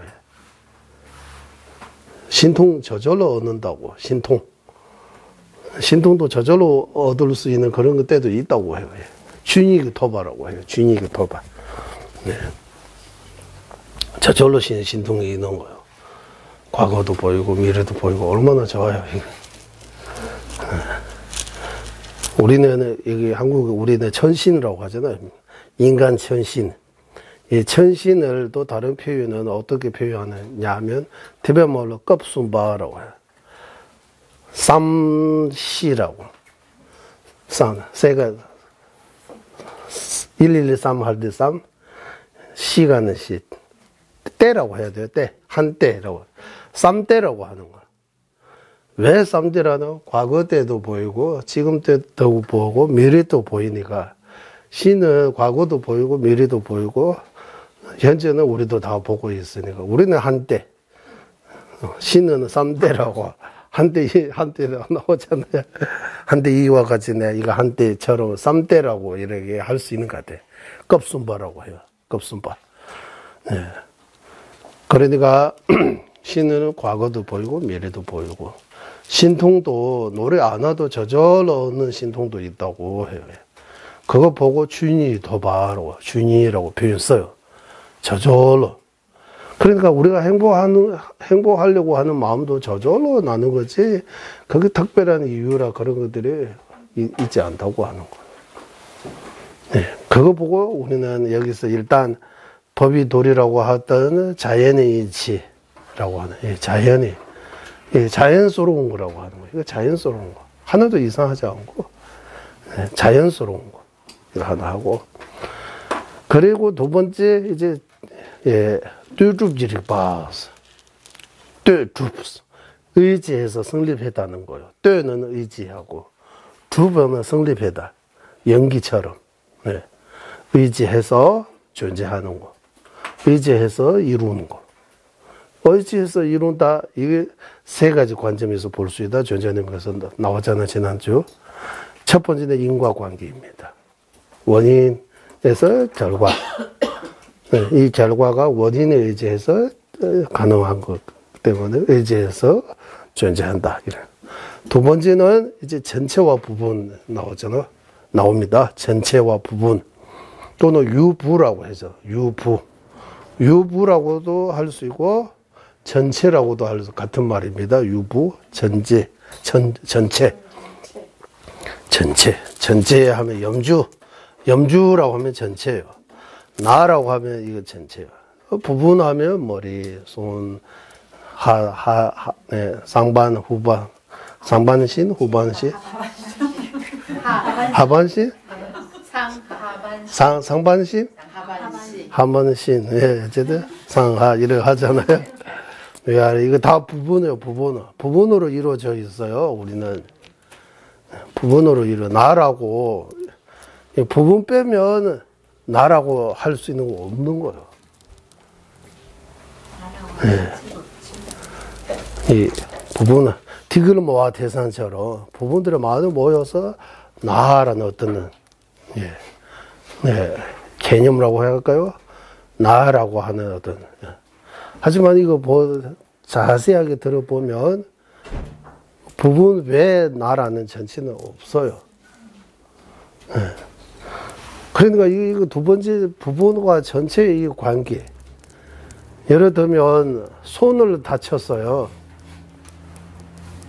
신통 저절로 얻는다고. 신통도 저절로 얻을 수 있는 그런 때도 있다고 해요. 준이그 토바라고 해요. 준이그 토바. 네. 저절로 신통이 있는 거예요. 과거도 보이고 미래도 보이고 얼마나 좋아요. 우리는 여기 한국에 우리는 천신이라고 하잖아요. 인간 천신. 이 천신을 또 다른 표현은 어떻게 표현하냐면 티베트 말로 껍순바라고 해요. 쌈시라고. 세가 113 할 때 쌈, 시가는 시. 때라고 해야 돼요. 때. 한때라고. 쌈때라고 하는 거야. 왜 쌈때라는? 과거 때도 보이고 지금 때도 보고 미래도 보이니까 시는 과거도 보이고 미래도 보이고 현재는 우리도 다 보고 있으니까 우리는 한때, 시는 쌈때라고 한때 나오잖아요. 한때 이와 같이 내가 이거 한때처럼 쌈때라고 이렇게 할 수 있는 것 같아. 껍순바라고 해요. 껍순바. 네. 그러니까 신은 과거도 보이고 미래도 보이고 신통도 노래 안 와도 저절로 얻는 신통도 있다고 해요. 그거 보고 준이 도바라고 준이라고 표현 써요. 저절로. 그러니까 우리가 행복하려고 하는 마음도 저절로 나는 거지 그게 특별한 이유라 그런 것들이 있지 않다고 하는 거예요. 네. 그거 보고 우리는 여기서 일단 법이 도리라고 하던 자연의 이치라고 하는, 자연이, 자연스러운 거라고 하는 거예요. 이거 자연스러운 거. 하나도 이상하지 않고, 자연스러운 거. 이거 하나 하고. 그리고 두 번째, 이제, 뚜줍지를 봐서. 의지해서 성립했다는 거예요. 뚜는 의지하고, 줍은 성립했다. 연기처럼. 의지해서 존재하는 거. 의지해서 이루는 거. 의지해서 이룬다. 이게 세 가지 관점에서 볼 수 있다. 존재님께서 나왔잖아요. 지난주. 첫 번째는 인과관계입니다. 원인에서 결과. 이 결과가 원인에 의지해서 가능한 것 때문에 의지해서 존재한다. 이래. 두 번째는 이제 전체와 부분 나오잖아. 나옵니다. 전체와 부분. 또는 유부라고 해서 유부. 유부라고도 할 수 있고 전체라고도 할 수 같은 말입니다. 유부, 전체. 전체 하면 염주라고 하면 전체예요. 나라고 하면 이거 전체예요. 부분하면 머리, 손, 상반, 후반, 상반신, 후반신, 하반신, 상반신, 하반신, 예, 어쨌든 상하 이렇게 하잖아요. 이거 다 부분이에요. 부분으로 이루어져 있어요. 우리는 부분으로 나라고 부분 빼면 나라고 할 수 있는 거 없는 거예요. 이 부분은 디글모아 대산처럼 부분들이 많이 모여서 나라는 어떤 개념이라고 해야 할까요? 나라고 하는 어떤 하지만 이거 자세하게 들어보면 부분 외에 나라는 전체는 없어요. 그러니까 이거 두 번째 부분과 전체의 이 관계. 예를 들면 손을 다쳤어요.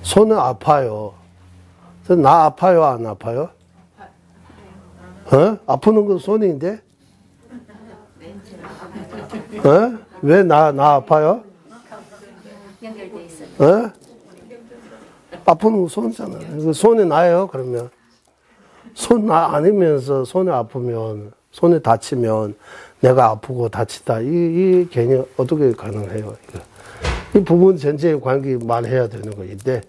손은 아파요. 나 아파요, 안 아파요? 아프는 건 손인데? 왜 나 아파요? 연결돼 있어요. 아프는 건 손이잖아요. 손이 나요, 그러면. 손 아니면서 손이 아프면, 손이 다치면 내가 아프고 다치다. 이 개념 어떻게 가능해요? 이 부분 전체의 관계 말해야 되는 거인데,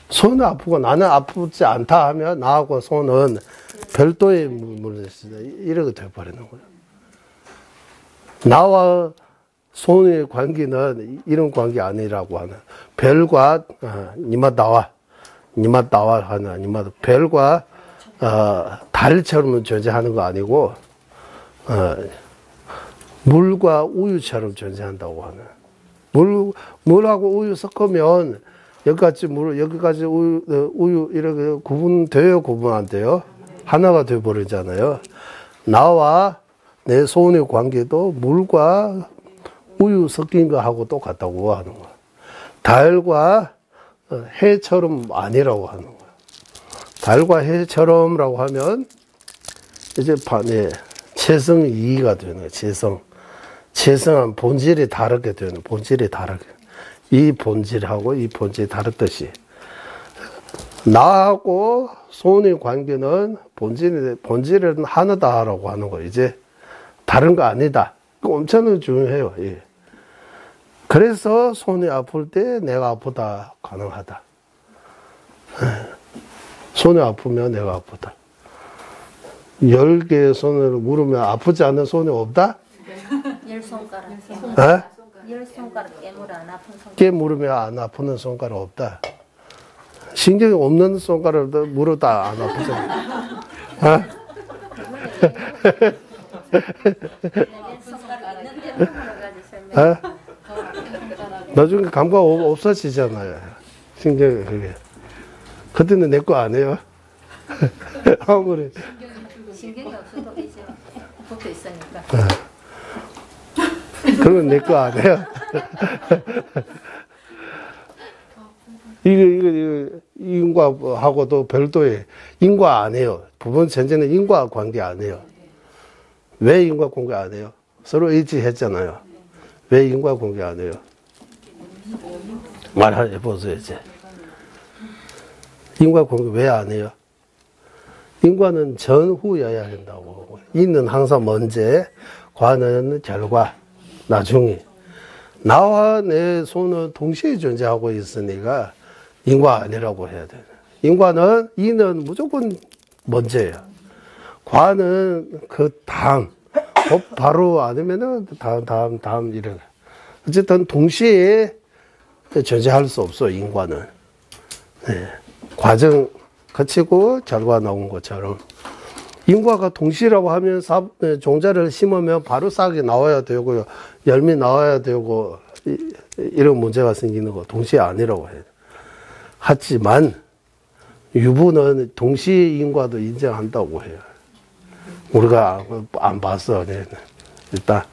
손이 아프고 나는 아프지 않다 하면 나하고 손은 별도의 물질이다. 이렇게 돼버리는 거예요. 나와 손의 관계는 이런 관계 아니라고 하는 별과 니맛 나와 하나 니맛 별과 달처럼 존재하는 거 아니고 물과 우유처럼 존재한다고 하는 물하고 우유 섞으면 여기까지 우유 이렇게 구분돼요, 구분 안 돼요? 하나가 돼 버리잖아요. 나와 내 손의 관계도 물과 우유 섞인 거하고 똑같다고 하는 거야. 달과 해처럼 아니라고 하는 거야. 달과 해처럼라고 하면 이제 체성 이의가 되는 거야. 체성은 본질이 다르게 되는 본질이 다르게. 이 본질하고 이 본질이 다르듯이 나하고 손의 관계는 본질은 하나다라고 하는 거. 이제 다른 거 아니다. 엄청 중요해요. 예. 그래서 손이 아플 때 내가 아프다 가능하다. 손이 아프면 내가 아프다. 10개의 손을 물으면 아프지 않은 손이 없다? 10손가락. 10손가락 깨물어 안 아픈 손가락. 깨물으면 안 아프는 손가락 없다. 신경이 없는 손가락도 물어도 안 아프잖아. 나중에 감각 없어지잖아요. 신경이 그게. 그때는 내 거 안 해요. 아무리. 신경이 없어도 이제 붙어 있으니까. 그러면 내 거 안 해요. 이거 인과하고도 별도의 인과 안 해요. 부분 전체는 인과 관계 안 해요. 왜 인과 관계 안 해요? 서로 의지했잖아요. 왜 인과 관계 안 해요? 말해보세요, 이제. 인과 관계 왜 안 해요? 인과는 전후여야 한다고. 인은 항상 먼저, 과는 결과, 나중에. 나와 내 손은 동시에 존재하고 있으니까 인과 아니라고 해야 돼요. 이는 무조건 먼저예요. 과는 그 다음, 바로 아니면은 다음 이런. 어쨌든 동시에 존재할 수 없어, 인과는. 과정 거치고 결과 나온 것처럼. 인과가 동시라고 하면 종자를 심으면 바로 싹이 나와야 되고요. 열매 나와야 되고, 이런 문제가 생기는 거 동시에 아니라고 해요. 하지만 유부는 동시 인과도 인정한다고 해요. 우리가 안 봤어. 일단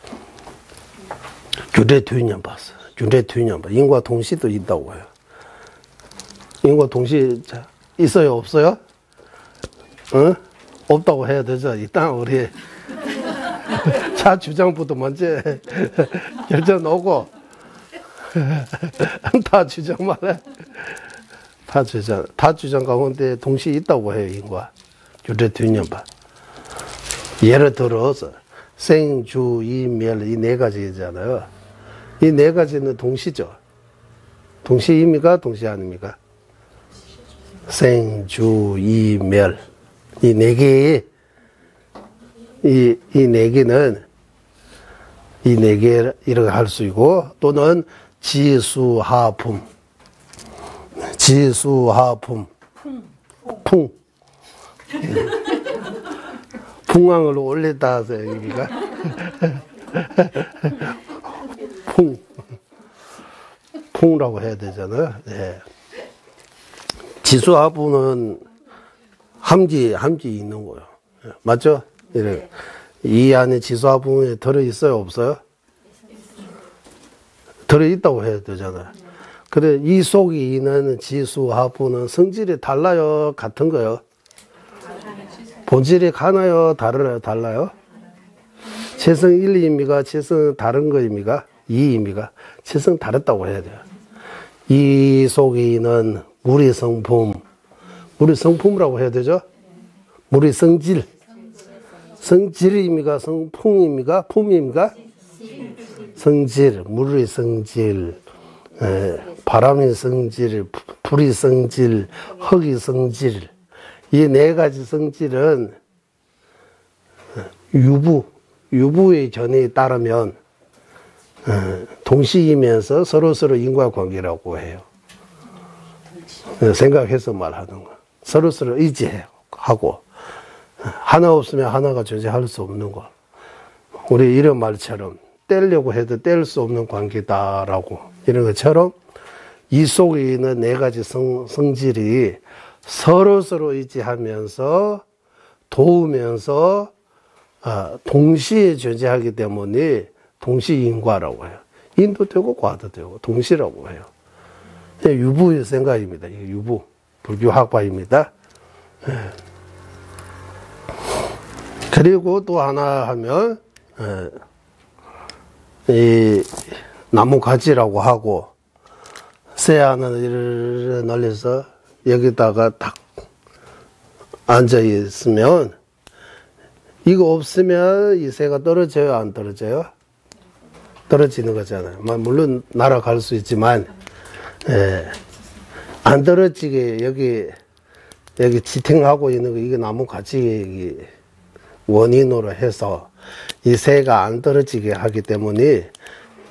규례 뒤년 봤어. 규례 뒤년 봐. 인과 동시도 있다고 해요. 인과 동시 있어요, 없어요? 어? 없다고 해야 되죠. 일단 우리 자 주장부터 먼저 결정 놓고 다 주장만 해. 다 주장 가운데 동시에 있다고 해요, 인과. 규례 뒤년반. 예를 들어서 생, 주, 이, 멸, 이 네 가지잖아요. 이 네 가지는 동시죠. 동시입니까? 동시 아닙니까? 생, 주, 이, 멸. 이 네 개의, 이 네 개는, 이 네 개, 이렇게 할 수 있고, 또는 지수하품. 지수하품. 풍. 풍왕을 올렸다 하서 여기가. 풍라고 해야 되잖아요. 네. 지수하품은 함지 있는 거예요. 맞죠? 이래. 이 안에 지수하품에 들어있어요? 없어요? 들어있다고 해야 되잖아요. 그래, 이 속에 있는 지수하품은 성질이 달라요? 같은 거요? 본질이 가나요? 달라요? 체성 1입니까? 체성 다른 거입니까? 2입니까? 체성 다르다고 해야 돼요. 이 속에 있는 물의 성품, 물의 성품이라고 해야 되죠? 물의 성질. 성질입니까? 성품입니까? 품입니까? 성질, 물의 성질, 바람의 성질, 불의 성질, 흙의 성질. 이 네 가지 성질은 유부의 견해에 따르면 동시이면서 서로서로 인과관계라고 해요. 생각해서 말하는 거. 서로서로 의지하고 하나 없으면 하나가 존재할 수 없는 거. 우리 이런 말처럼 떼려고 해도 뗄 수 없는 관계다라고 이런 것처럼 이 속에 있는 네 가지 성질이 서로서로 의지하면서 도우면서 동시에 존재하기 때문에 동시인과라고 해요. 인도 되고 과도 되고 동시라고 해요. 유부의 생각입니다. 유부 불교 학파입니다. 그리고 또 하나 하면 이 나무 가지라고 하고 새 하나를 날려서 여기다가 딱 앉아 있으면 이거 없으면 이 새가 떨어져요, 안 떨어져요? 떨어지는 거잖아요. 물론 날아갈 수 있지만 안 떨어지게 여기 지탱하고 있는 거 이게 나무 가지 원인으로 해서 이 새가 안 떨어지게 하기 때문에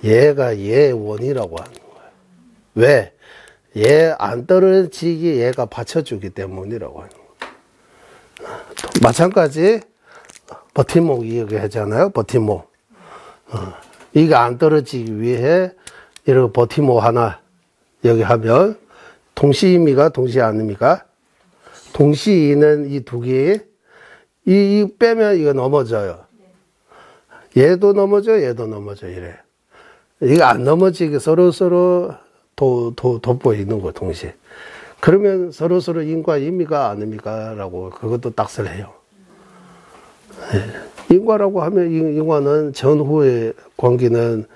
얘가 얘 원이라고 하는 거예요. 왜? 얘 안 떨어지게 얘가 받쳐주기 때문이라고 하는 거예요. 마찬가지 버팀목 이야기하잖아요. 버팀목. 이게 안 떨어지기 위해 이렇게 버팀목 하나 여기 하면 동시입니까? 동시 아닙니까? 동시는 이 두 개, 이 빼면 이거 넘어져요. 얘도 넘어져, 얘도 넘어져 이래. 이거 안 넘어지게 서로서로 돋보이는 거 동시에. 그러면 서로서로 인과입니까? 아닙니까? 라고 그것도 딱설 해요. 인과라고 하면 인과는 전후의 관계는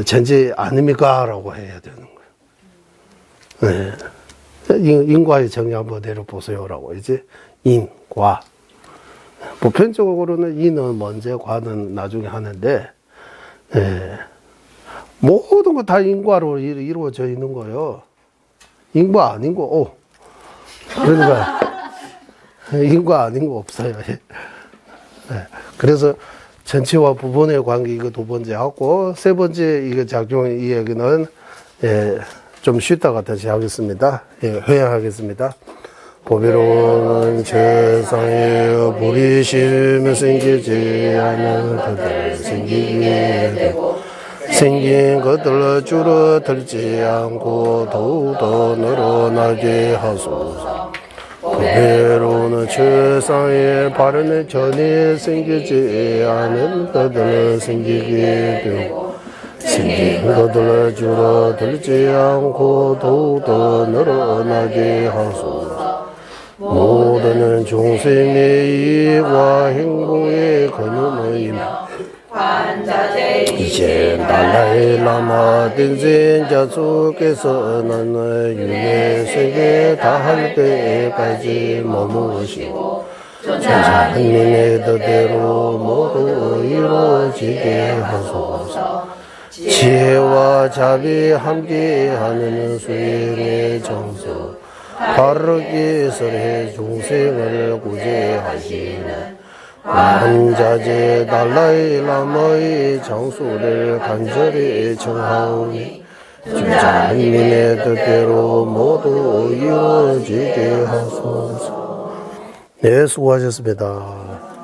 전제 아닙니까? 라고 해야 되는 거예요. 인과의 정의 한번 내려보세요. 라고 이제 인과. 보편적으로는 인은 먼저, 과는 나중에 하는데 모든 거 다 인과로 이루어져 있는 거예요. 인과 아닌 거, 그러니까 인과 아닌 거 없어요. 그래서 전체와 부분의 관계 이거 두 번째 하고 세 번째 이거 작용 이야기는 좀 쉬다가 다시 하겠습니다. 회양하겠습니다. 보배로운 세상에 부리시며 생기지 않은 그들 생기게 되고 생긴 것들 줄어들지 않고 더욱더 늘어나게 하소서. 보배로운 세상에 바른 전에 생기지 않은 것들 생기게 되고 생긴 것들 줄어들지 않고 더욱더 늘어나게 하소서. 모든 중생의 이익과 행복의 근원이며 이제 달라이 라마 댄센자 속에서는 윤회 세계 다할 때까지 머무시고 하나님의 뜻대로 모두 이루어지게 하소서. 지혜와 자비 함께하는 수행의 정서 바르게 설해 중생을 구제하시는 한자제 달라이 라마의 장수를 간절히 청하오니 주자님의 뜻대로 모두 이루어지게 하소서. 네, 수고하셨습니다.